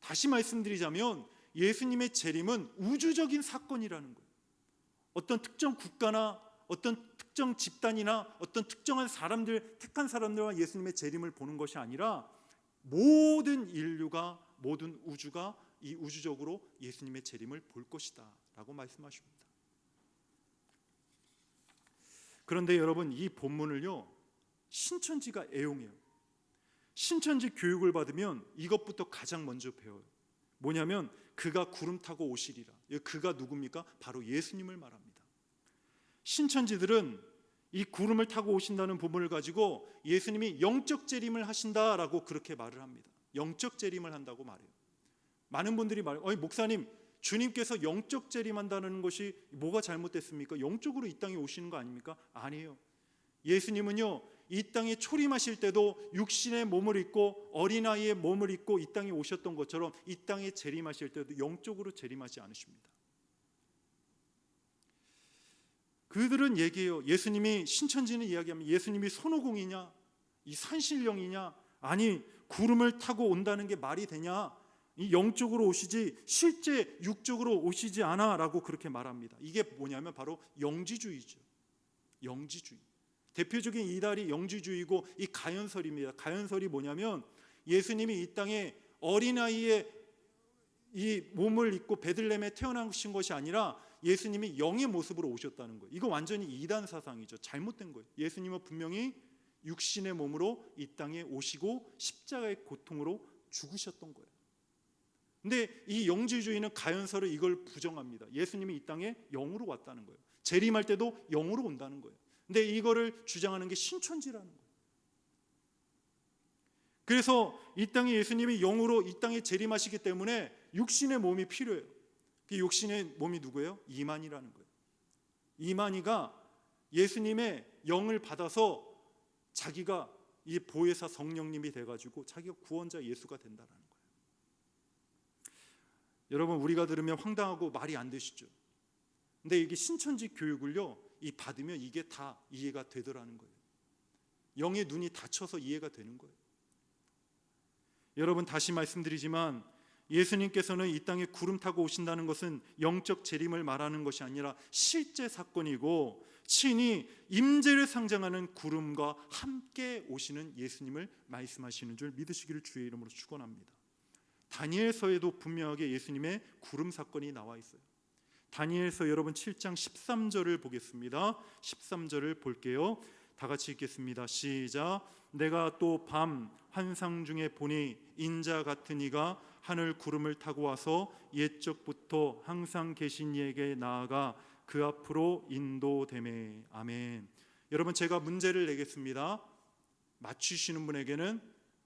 다시 말씀드리자면 예수님의 재림은 우주적인 사건이라는 거예요. 어떤 특정 국가나 어떤 특정 집단이나 어떤 특정한 사람들, 택한 사람들과 예수님의 재림을 보는 것이 아니라 모든 인류가, 모든 우주가 이 우주적으로 예수님의 재림을 볼 것이다 라고 말씀하십니다. 그런데 여러분, 이 본문을요, 신천지가 애용해요. 신천지 교육을 받으면 이것부터 가장 먼저 배워요. 뭐냐면 그가 구름 타고 오시리라. 그가 누굽니까? 바로 예수님을 말합니다. 신천지들은 이 구름을 타고 오신다는 부분을 가지고 예수님이 영적 재림을 하신다라고 그렇게 말을 합니다. 영적 재림을 한다고 말해요. 많은 분들이 말해요. 목사님, 주님께서 영적 재림한다는 것이 뭐가 잘못됐습니까? 영적으로 이 땅에 오시는 거 아닙니까? 아니에요. 예수님은요, 이 땅에 초림하실 때도 육신의 몸을 입고 어린아이의 몸을 입고 이 땅에 오셨던 것처럼 이 땅에 재림하실 때도 영적으로 재림하지 않으십니다. 그들은 얘기해요. 예수님이, 신천지는 이야기하면 예수님이 손오공이냐, 이 산신령이냐, 아니 구름을 타고 온다는 게 말이 되냐, 이 영적으로 오시지 실제 육적으로 오시지 않아 라고 그렇게 말합니다. 이게 뭐냐면 바로 영지주의죠. 영지주의. 대표적인 이달이 영지주의고 이 가연설입니다. 가연설이 뭐냐면 예수님이 이 땅에 어린아이의 이 몸을 입고 베들레헴에 태어나신 것이 아니라 예수님이 영의 모습으로 오셨다는 거예요. 이거 완전히 이단 사상이죠. 잘못된 거예요. 예수님은 분명히 육신의 몸으로 이 땅에 오시고 십자가의 고통으로 죽으셨던 거예요. 근데 이 영지주의는 가연설을 이걸 부정합니다. 예수님이 이 땅에 영으로 왔다는 거예요. 재림할 때도 영으로 온다는 거예요. 근데 이거를 주장하는 게 신천지라는 거예요. 그래서 이 땅에 예수님이 영으로 이 땅에 재림하시기 때문에 육신의 몸이 필요해요. 그 육신의 몸이 누구예요? 이만희라는 거예요. 이만희가 예수님의 영을 받아서 자기가 이 보혜사 성령님이 돼가지고 자기가 구원자 예수가 된다는 거예요. 여러분, 우리가 들으면 황당하고 말이 안 되시죠? 근데 이게 신천지 교육을요, 이 받으면 이게 다 이해가 되더라는 거예요. 영의 눈이 닫혀서 이해가 되는 거예요. 여러분, 다시 말씀드리지만 예수님께서는 이 땅에 구름 타고 오신다는 것은 영적 재림을 말하는 것이 아니라 실제 사건이고 친히 임재를 상징하는 구름과 함께 오시는 예수님을 말씀하시는 줄 믿으시기를 주의 이름으로 축원합니다. 다니엘서에도 분명하게 예수님의 구름 사건이 나와 있어요. 다니엘서 여러분 7장 13절을 보겠습니다. 13절을 볼게요. 다 같이 읽겠습니다. 시작. 내가 또 밤 환상 중에 보니 인자 같은 이가 하늘 구름을 타고 와서 옛적부터 항상 계신 이에게 나아가 그 앞으로 인도되매. 아멘. 여러분, 제가 문제를 내겠습니다. 맞추시는 분에게는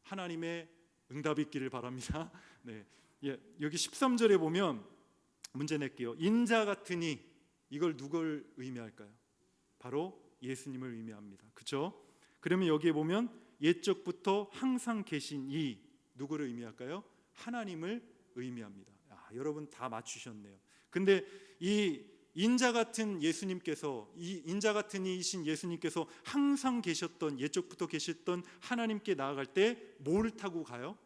하나님의 응답이 있기를 바랍니다. 네. 여기 13절에 보면 문제 낼게요. 인자 같으니, 이걸 누굴 의미할까요? 바로 예수님을 의미합니다. 그렇죠? 그러면 여기에 보면 옛적부터 항상 계신 이, 누구를 의미할까요? 하나님을 의미합니다. 여러분 다 맞추셨네요. 근데 이 인자 같은 예수님께서, 이 인자 같은 이신 예수님께서 항상 계셨던, 옛적부터 계셨던 하나님께 나아갈 때 뭘 타고 가요?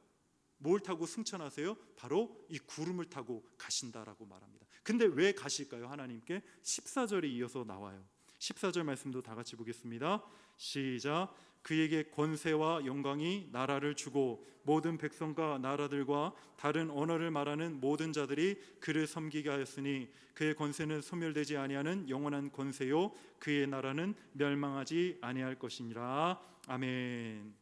뭘 타고 승천하세요? 바로 이 구름을 타고 가신다라고 말합니다. 근데 왜 가실까요? 하나님께 14절에 이어서 나와요. 14절 말씀도 다 같이 보겠습니다. 시작. 그에게 권세와 영광이 나라를 주고 모든 백성과 나라들과 다른 언어를 말하는 모든 자들이 그를 섬기게 하였으니 그의 권세는 소멸되지 아니하는 영원한 권세요 그의 나라는 멸망하지 아니할 것이니라. 아멘.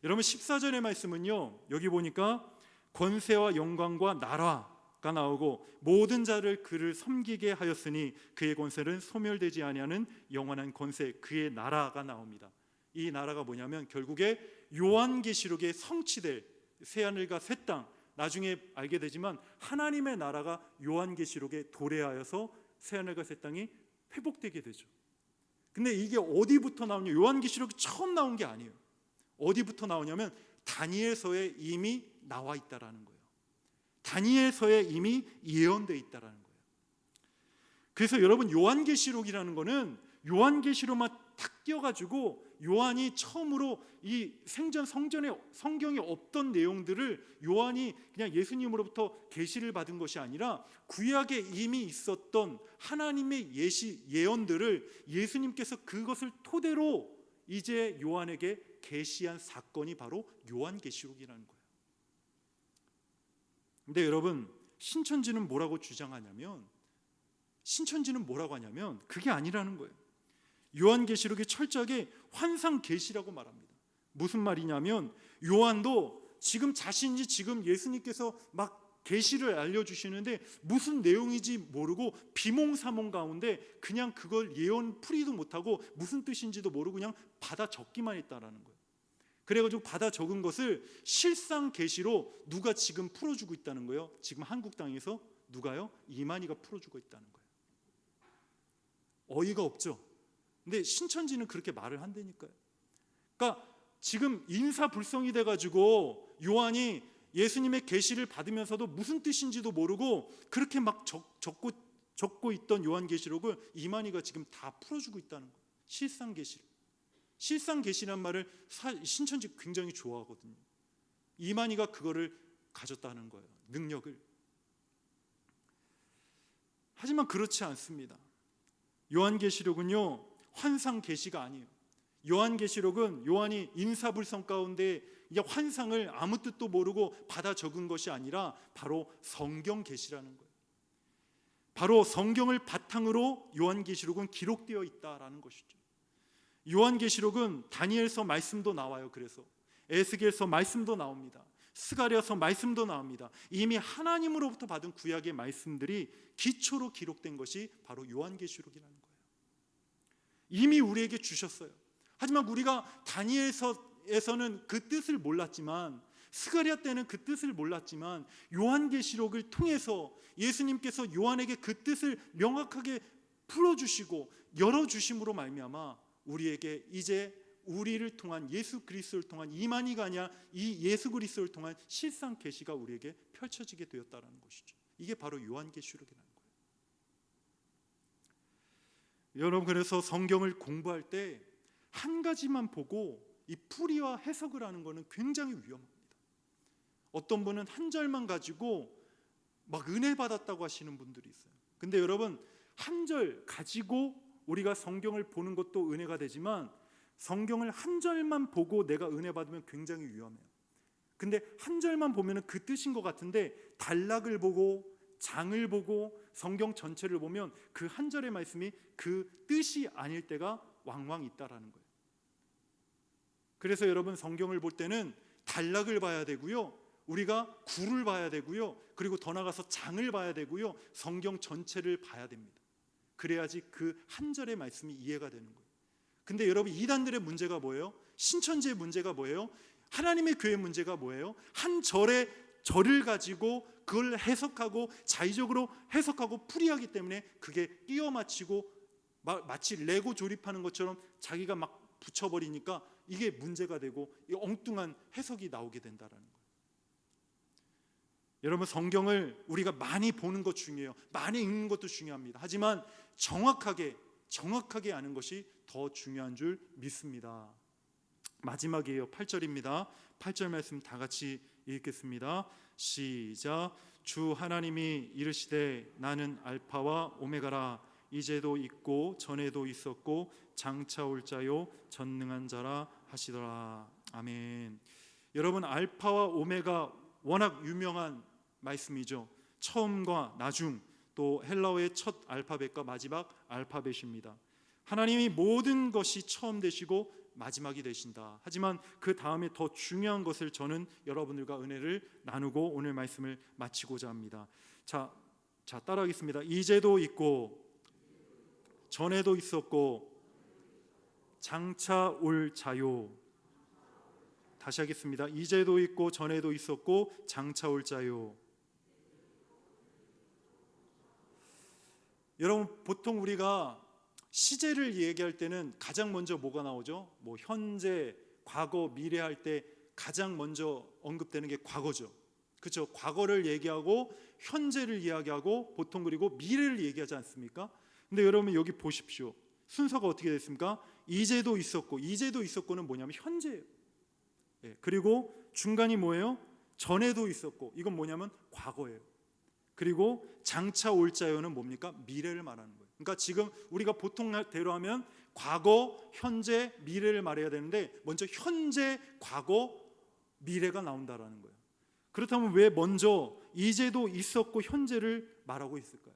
여러분, 14절의 말씀은요, 여기 보니까 권세와 영광과 나라가 나오고 모든 자를 그를 섬기게 하였으니 그의 권세는 소멸되지 아니하는 영원한 권세, 그의 나라가 나옵니다. 이 나라가 뭐냐면 결국에 요한계시록에 성취될 새하늘과 새 땅, 나중에 알게 되지만 하나님의 나라가 요한계시록에 도래하여서 새하늘과 새 땅이 회복되게 되죠. 근데 이게 어디부터 나오냐? 요한계시록이 처음 나온 게 아니에요. 어디부터 나오냐면 다니엘서에 이미 나와 있다라는 거예요. 다니엘서에 이미 예언되어 있다라는 거예요. 그래서 여러분, 요한계시록이라는 거는 요한계시록만 탁 띄어가지고 요한이 처음으로 이 생전 성경에 없던 내용들을 요한이 그냥 예수님으로부터 계시를 받은 것이 아니라 구약에 이미 있었던 하나님의 예언들을 예수님께서 그것을 토대로 이제 요한에게 계시한 사건이 바로 요한계시록이라는 거예요. 근데 여러분, 신천지는 뭐라고 주장하냐면, 신천지는 뭐라고 하냐면 그게 아니라는 거예요. 요한계시록이 철저하게 환상 계시라고 말합니다. 무슨 말이냐면 요한도 지금 자신이 지금 예수님께서 막 계시를 알려주시는데 무슨 내용인지 모르고 비몽사몽 가운데 그냥 그걸 예언 풀이도 못하고 무슨 뜻인지도 모르고 그냥 받아 적기만 했다라는 거예요. 그래가지고 받아 적은 것을 실상 계시로 누가 지금 풀어주고 있다는 거예요. 지금 한국 땅에서 누가요? 이만희가 풀어주고 있다는 거예요. 어이가 없죠. 근데 신천지는 그렇게 말을 한다니까요. 그러니까 지금 인사불성이 돼가지고 요한이 예수님의 계시를 받으면서도 무슨 뜻인지도 모르고 그렇게 막 적고 있던 요한계시록을 이만희가 지금 다 풀어주고 있다는 거예요. 실상 계시를. 실상 계시란 말을 신천지 굉장히 좋아하거든요. 이만희가 그거를 가졌다는 거예요. 능력을. 하지만 그렇지 않습니다. 요한계시록은요 환상 계시가 아니에요. 요한계시록은 요한이 인사불성 가운데 이제 환상을 아무 뜻도 모르고 받아 적은 것이 아니라 바로 성경 계시라는 거예요. 바로 성경을 바탕으로 요한계시록은 기록되어 있다라는 것이죠. 요한계시록은 다니엘서 말씀도 나와요. 그래서 에스겔서 말씀도 나옵니다. 스가랴서 말씀도 나옵니다. 이미 하나님으로부터 받은 구약의 말씀들이 기초로 기록된 것이 바로 요한계시록이라는 거예요. 이미 우리에게 주셨어요. 하지만 우리가 다니엘서에서는 그 뜻을 몰랐지만, 스가랴 때는 그 뜻을 몰랐지만, 요한계시록을 통해서 예수님께서 요한에게 그 뜻을 명확하게 풀어주시고 열어주심으로 말미암아 우리에게 이제 우리를 통한 예수 그리스도를 통한 이만희가 아니라 이 예수 그리스도를 통한 실상 계시가 우리에게 펼쳐지게 되었다는 것이죠. 이게 바로 요한계시록이라는 거예요. 여러분, 그래서 성경을 공부할 때 한 가지만 보고 이 풀이와 해석을 하는 것은 굉장히 위험합니다. 어떤 분은 한 절만 가지고 막 은혜 받았다고 하시는 분들이 있어요. 근데 여러분, 한 절 가지고 우리가 성경을 보는 것도 은혜가 되지만 성경을 한 절만 보고 내가 은혜 받으면 굉장히 위험해요. 근데 한 절만 보면 그 뜻인 것 같은데 단락을 보고 장을 보고 성경 전체를 보면 그 한 절의 말씀이 그 뜻이 아닐 때가 왕왕 있다라는 거예요. 그래서 여러분, 성경을 볼 때는 단락을 봐야 되고요, 우리가 구를 봐야 되고요, 그리고 더 나아가서 장을 봐야 되고요, 성경 전체를 봐야 됩니다. 그래야지 그 한 절의 말씀이 이해가 되는 거예요. 근데 여러분, 이단들의 문제가 뭐예요? 신천지의 문제가 뭐예요? 하나님의 교회의 문제가 뭐예요? 한 절의 절을 가지고 그걸 해석하고 자의적으로 해석하고 풀이하기 때문에 그게 끼워 맞추고 마치 레고 조립하는 것처럼 자기가 막 붙여버리니까 이게 문제가 되고 이 엉뚱한 해석이 나오게 된다는 거예요. 여러분, 성경을 우리가 많이 보는 것 중요해요. 많이 읽는 것도 중요합니다. 하지만 정확하게 아는 것이 더 중요한 줄 믿습니다. 마지막이에요. 8절입니다. 8절 말씀 다 같이 읽겠습니다. 시작. 주 하나님이 이르시되 나는 알파와 오메가라. 이제도 있고 전에도 있었고 장차 올 자요 전능한 자라 하시더라. 아멘. 여러분, 알파와 오메가 워낙 유명한 말씀이죠. 처음과 나중, 또 헬라어의 첫 알파벳과 마지막 알파벳입니다. 하나님이 모든 것이 처음 되시고 마지막이 되신다. 하지만 그 다음에 더 중요한 것을 저는 여러분들과 은혜를 나누고 오늘 말씀을 마치고자 합니다. 자 따라하겠습니다. 이제도 있고 전에도 있었고 장차 올 자요. 다시 하겠습니다. 이제도 있고 전에도 있었고 장차 올 자요. 여러분, 보통 우리가 시제를 얘기할 때는 가장 먼저 뭐가 나오죠? 뭐 현재, 과거, 미래 할 때 가장 먼저 언급되는 게 과거죠. 그렇죠? 과거를 얘기하고 현재를 이야기하고 보통 그리고 미래를 얘기하지 않습니까? 근데 여러분, 여기 보십시오. 순서가 어떻게 됐습니까? 이제도 있었고, 이제도 있었고는 뭐냐면 현재예요. 그리고 중간이 뭐예요? 전에도 있었고, 이건 뭐냐면 과거예요. 그리고 장차 올 자요는 뭡니까? 미래를 말하는 거예요. 그러니까 지금 우리가 보통대로 하면 과거, 현재, 미래를 말해야 되는데 먼저 현재, 과거, 미래가 나온다라는 거예요. 그렇다면 왜 먼저 이제도 있었고 현재를 말하고 있을까요?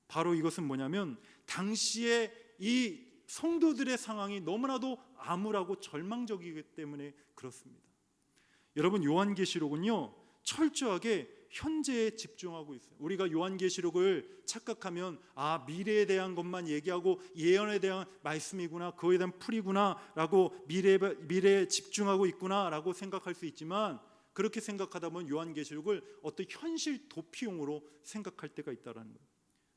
바로 이것은 뭐냐면 당시에 이 성도들의 상황이 너무나도 암울하고 절망적이기 때문에 그렇습니다. 여러분, 요한계시록은요 철저하게 현재에 집중하고 있어요. 우리가 요한계시록을 착각하면 미래에 대한 것만 얘기하고 예언에 대한 말씀이구나, 그거에 대한 풀이구나 라고 미래에 집중하고 있구나 라고 생각할 수 있지만, 그렇게 생각하다 보면 요한계시록을 어떤 현실 도피용으로 생각할 때가 있다는 거예요.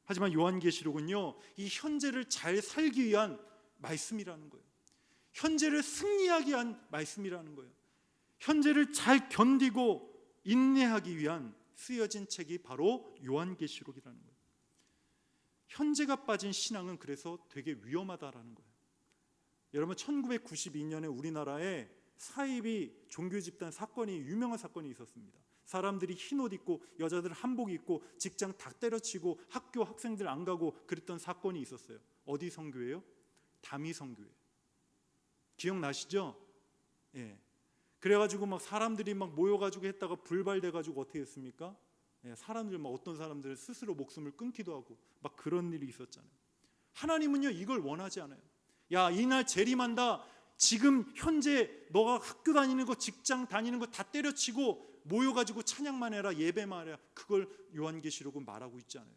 하지만 요한계시록은요 이 현재를 잘 살기 위한 말씀이라는 거예요. 현재를 승리하기 위한 말씀이라는 거예요. 현재를 잘 견디고 인내하기 위한 쓰여진 책이 바로 요한계시록이라는 거예요. 현재가 빠진 신앙은 그래서 되게 위험하다라는 거예요. 여러분, 1992년에 우리나라에 사이비 종교 집단 사건이, 유명한 사건이 있었습니다. 사람들이 흰옷 입고 여자들 한복 입고 직장 다 때려치고 학교 학생들 안 가고 그랬던 사건이 있었어요. 어디 선교예요? 다미 선교예요. 기억나시죠? 예. 그래가지고 막 사람들이 막 모여가지고 했다가 불발돼가지고 어떻게 했습니까? 예, 사람들 막 어떤 사람들은 스스로 목숨을 끊기도 하고 막 그런 일이 있었잖아요. 하나님은요 이걸 원하지 않아요. 야, 이날 재림한다. 지금 현재 너가 학교 다니는 거, 직장 다니는 거 다 때려치고 모여가지고 찬양만 해라, 예배만 해라. 그걸 요한계시록은 말하고 있지 않아요.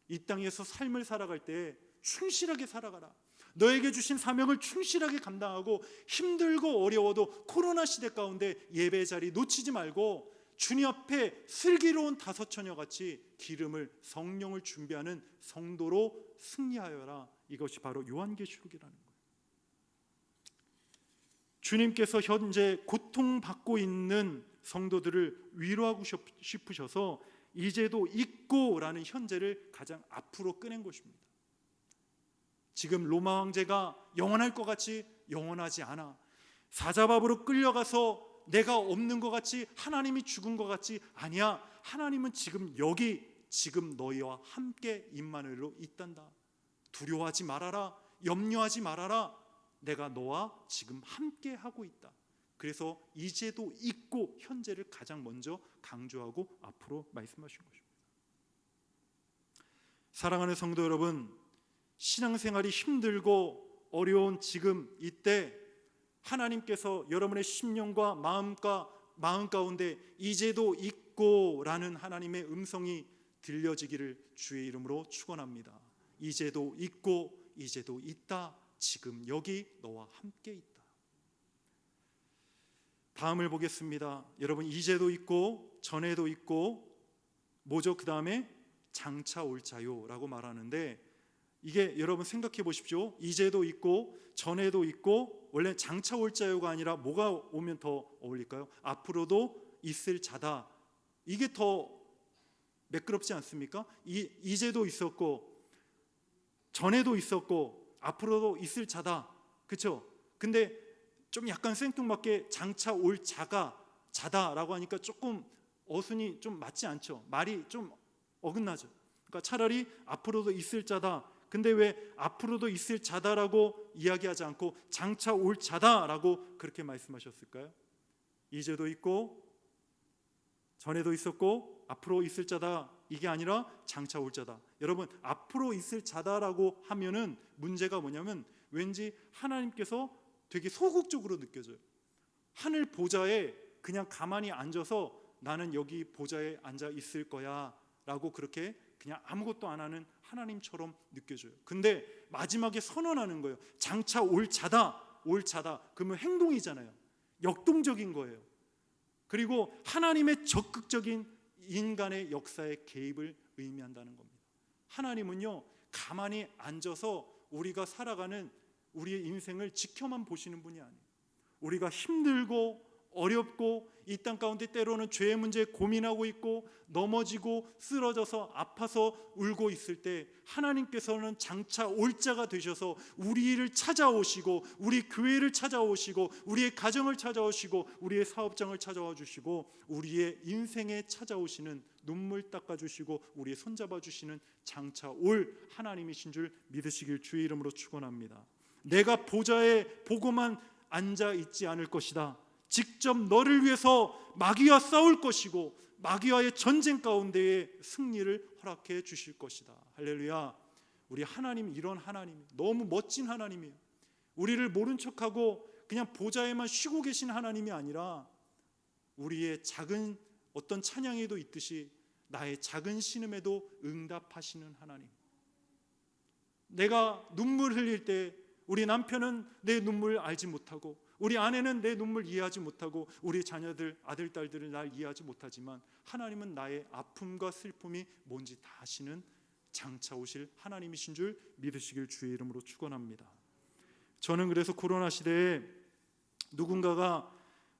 이 땅에서 삶을 살아갈 때 충실하게 살아가라. 너에게 주신 사명을 충실하게 감당하고 힘들고 어려워도 코로나 시대 가운데 예배 자리 놓치지 말고 주님 앞에 슬기로운 다섯 처녀같이 기름을, 성령을 준비하는 성도로 승리하여라. 이것이 바로 요한계시록이라는 거예요. 주님께서 현재 고통받고 있는 성도들을 위로하고 싶으셔서 이제도 있고라는 현재를 가장 앞으로 꺼낸 것입니다. 지금 로마 황제가 영원할 것 같이 영원하지 않아. 사자밥으로 끌려가서 내가 없는 것 같이, 하나님이 죽은 것 같이 아니야. 하나님은 지금 여기, 지금 너희와 함께 임마누엘로 있단다. 두려워하지 말아라. 염려하지 말아라. 내가 너와 지금 함께 하고 있다. 그래서 이제도 있고 현재를 가장 먼저 강조하고 앞으로 말씀하신 것입니다. 사랑하는 성도 여러분, 신앙생활이 힘들고 어려운 지금 이때 하나님께서 여러분의 심령과 마음 가운데 이제도 있고라는 하나님의 음성이 들려지기를 주의 이름으로 축원합니다. 이제도 있고 이제도 있다. 지금 여기 너와 함께 있다. 다음을 보겠습니다. 여러분, 이제도 있고 전에도 있고 뭐죠? 그 다음에 장차 올 자요라고 말하는데, 이게 여러분 생각해 보십시오. 이제도 있고 전에도 있고, 원래 장차 올 자요가 아니라 뭐가 오면 더 어울릴까요? 앞으로도 있을 자다. 이게 더 매끄럽지 않습니까? 이제도 있었고 전에도 있었고 앞으로도 있을 자다. 그렇죠? 근데 좀 약간 생뚱맞게 장차 올 자다라고 하니까 조금 어순이 좀 맞지 않죠. 말이 좀 어긋나죠. 그러니까 차라리 앞으로도 있을 자다. 근데 왜 앞으로도 있을 자다라고 이야기하지 않고 장차 올 자다라고 그렇게 말씀하셨을까요? 이제도 있고 전에도 있었고 앞으로 있을 자다, 이게 아니라 장차 올 자다. 여러분, 앞으로 있을 자다라고 하면은 문제가 뭐냐면 왠지 하나님께서 되게 소극적으로 느껴져요. 하늘 보좌에 그냥 가만히 앉아서 나는 여기 보좌에 앉아 있을 거야 라고 그렇게 그냥 아무것도 안 하는 하나님처럼 느껴져요. 근데 마지막에 선언하는 거예요. 장차 올 자다. 올 자다. 그러면 행동이잖아요. 역동적인 거예요. 그리고 하나님의 적극적인 인간의 역사의 개입을 의미한다는 겁니다. 하나님은요 가만히 앉아서 우리가 살아가는 우리의 인생을 지켜만 보시는 분이 아니에요. 우리가 힘들고 어렵고 이 땅 가운데 때로는 죄의 문제에 고민하고 있고 넘어지고 쓰러져서 아파서 울고 있을 때 하나님께서는 장차 올 자가 되셔서 우리를 찾아오시고 우리 교회를 찾아오시고 우리의 가정을 찾아오시고 우리의 사업장을 찾아와 주시고 우리의 인생에 찾아오시는, 눈물 닦아주시고 우리의 손잡아 주시는 장차 올 하나님이신 줄 믿으시길 주의 이름으로 축원합니다. 내가 보좌에 보고만 앉아 있지 않을 것이다. 직접 너를 위해서 마귀와 싸울 것이고 마귀와의 전쟁 가운데에 승리를 허락해 주실 것이다. 할렐루야. 우리 하나님 이런 하나님, 너무 멋진 하나님이에요. 우리를 모른 척하고 그냥 보좌에만 쉬고 계신 하나님이 아니라 우리의 작은 어떤 찬양에도 있듯이 나의 작은 신음에도 응답하시는 하나님. 내가 눈물 흘릴 때 우리 남편은 내 눈물 알지 못하고, 우리 아내는 내 눈물 이해하지 못하고, 우리 자녀들, 아들, 딸들을 날 이해하지 못하지만 하나님은 나의 아픔과 슬픔이 뭔지 다 아시는 장차 오실 하나님이신 줄 믿으시길 주의 이름으로 축원합니다. 저는 그래서 코로나 시대에 누군가가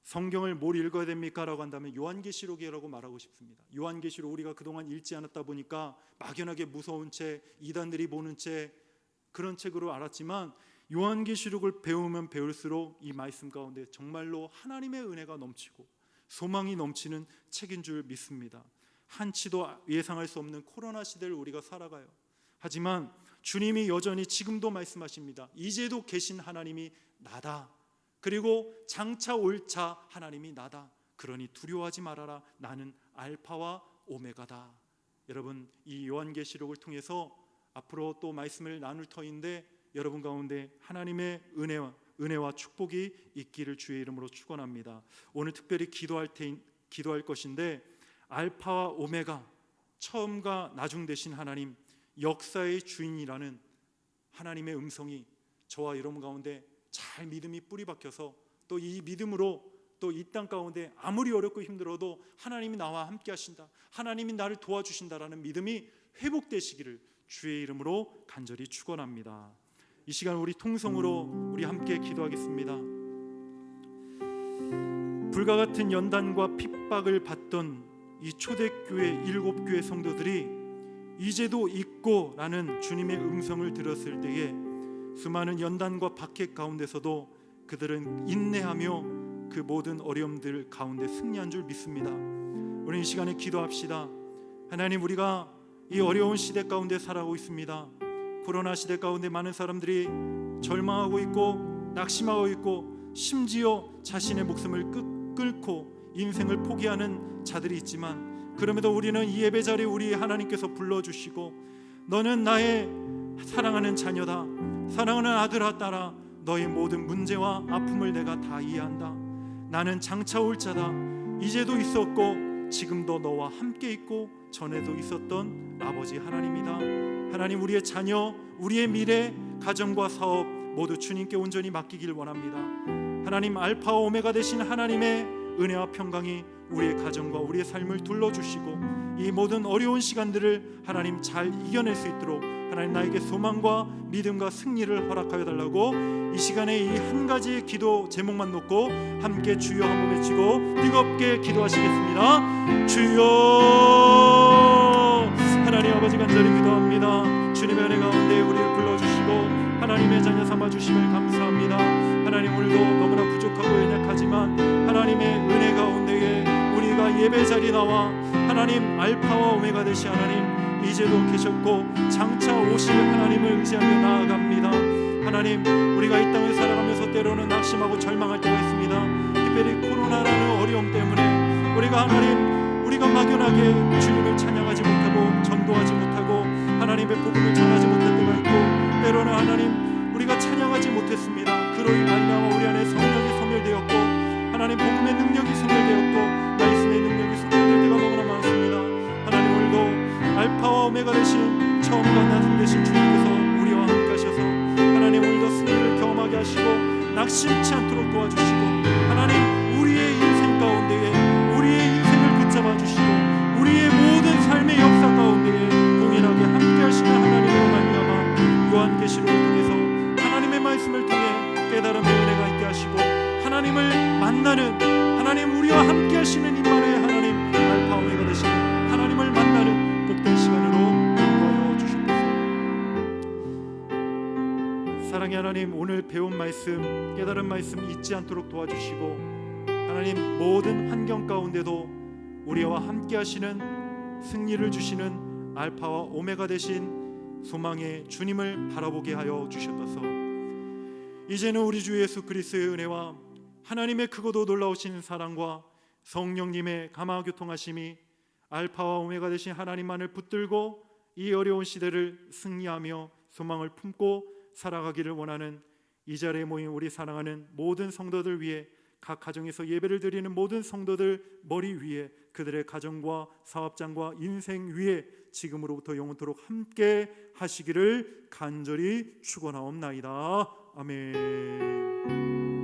성경을 뭘 읽어야 됩니까? 라고 한다면 요한계시록이라고 말하고 싶습니다. 요한계시록 우리가 그동안 읽지 않았다 보니까 막연하게 무서운 책, 이단들이 보는 책, 그런 책으로 알았지만 요한계시록을 배우면 배울수록 이 말씀 가운데 정말로 하나님의 은혜가 넘치고 소망이 넘치는 책인 줄 믿습니다. 한치도 예상할 수 없는 코로나 시대를 우리가 살아가요. 하지만 주님이 여전히 지금도 말씀하십니다. 이제도 계신 하나님이 나다. 그리고 장차 올 자 하나님이 나다. 그러니 두려워하지 말아라. 나는 알파와 오메가다. 여러분, 이 요한계시록을 통해서 앞으로 또 말씀을 나눌 터인데 여러분 가운데 하나님의 은혜와 축복이 있기를 주의 이름으로 축원합니다. 오늘 특별히 기도할 것인데, 알파와 오메가, 처음과 나중 되신 하나님, 역사의 주인이라는 하나님의 음성이 저와 여러분 가운데 잘 믿음이 뿌리 박혀서 또 이 믿음으로 또 이 땅 가운데 아무리 어렵고 힘들어도 하나님이 나와 함께 하신다, 하나님이 나를 도와주신다라는 믿음이 회복되시기를 주의 이름으로 간절히 축원합니다. 이 시간 우리 통성으로 우리 함께 기도하겠습니다. 불과 같은 연단과 핍박을 받던 이 초대교회 7교회 성도들이 이제도 있고라는 주님의 음성을 들었을 때에 수많은 연단과 박해 가운데서도 그들은 인내하며 그 모든 어려움들 가운데 승리한 줄 믿습니다. 우리 이 시간에 기도합시다. 하나님, 우리가 이 어려운 시대 가운데 살아가고 있습니다. 코로나 시대 가운데 많은 사람들이 절망하고 있고 낙심하고 있고 심지어 자신의 목숨을 끊고 인생을 포기하는 자들이 있지만, 그럼에도 우리는 이 예배 자리에 우리 하나님께서 불러주시고 너는 나의 사랑하는 자녀다, 사랑하는 아들아 딸아, 너의 모든 문제와 아픔을 내가 다 이해한다. 나는 장차 올 자다. 이제도 있었고 지금도 너와 함께 있고 전에도 있었던 아버지 하나님이다. 하나님, 우리의 자녀, 우리의 미래, 가정과 사업 모두 주님께 온전히 맡기길 원합니다. 하나님, 알파와 오메가 되신 하나님의 은혜와 평강이 우리의 가정과 우리의 삶을 둘러주시고 이 모든 어려운 시간들을 하나님 잘 이겨낼 수 있도록 하나님 나에게 소망과 믿음과 승리를 허락하여 달라고 이 시간에 이 한 가지 기도 제목만 놓고 함께 주여 한번 외치고 뜨겁게 기도하시겠습니다. 주여. 하나님 아버지, 간절히 기도합니다. 주님의 은혜 가운데 우리를 불러주시고 하나님의 자녀 삼아주심을 감사합니다. 하나님, 오늘도 너무나 부족하고 연약하지만 하나님의 은혜 가운데에 우리가 예배 자리 나와 하나님 알파와 오메가 되신 하나님 이제도 계셨고 장차 오실 하나님을 의지하며 나아갑니다. 하나님, 우리가 이 땅을 살아가면서 때로는 낙심하고 절망할 때가 있습니다. 특별히 코로나라는 어려움 때문에 우리가 막연하게 주님을 찬양하지 못하고 전도하지 못하고 하나님의 복음을 전하지 못할 때가 있고, 때로는 하나님 우리가 찬양하지 못했습니다. 그로 인하여 우리 안에 성령이 소멸되었고 하나님 복음의 능력이 소멸되었고 말씀의 능력이 소멸될 때가 너무나 많습니다. 하나님, 오늘도 알파와 오메가 되신 처음과 나중 되신 주님께서 우리와 함께 하셔서 하나님 오늘도 승리를 경험하게 하시고 낙심치 않도록 도와주시고 하나님 우리의 인생 가운데에 우리의 인생을 붙잡아 주시고 우리의 모든 삶의 역사 가운데에 동일하게 함께 하시는 하나님의 말미암아 요한계시록을 통해서 하나님의 말씀을 통해 깨달음의 은혜가 있게 하시고 하나님을 만나는 하나님 우리와 함께 하시는 임마누엘 하나님 알파 오메가 되시는 하나님을 만나는 복된 시간으로 인도하여 주시옵소서. 사랑의 하나님, 오늘 배운 말씀, 깨달은 말씀 잊지 않도록 도와주시고 하나님 모든 환경 가운데도 우리와 함께 하시는 승리를 주시는 알파와 오메가 되신 소망의 주님을 바라보게 하여 주셨소서. 이제는 우리 주 예수 그리스도의 은혜와 하나님의 크고도 놀라우신 사랑과 성령님의 감화 교통하심이 알파와 오메가 되신 하나님만을 붙들고 이 어려운 시대를 승리하며 소망을 품고 살아가기를 원하는 이 자리에 모인 우리 사랑하는 모든 성도들 위해, 각 가정에서 예배를 드리는 모든 성도들 머리 위에, 그들의 가정과 사업장과 인생 위에 지금으로부터 영원토록 함께 하시기를 간절히 축원하옵나이다. 아멘.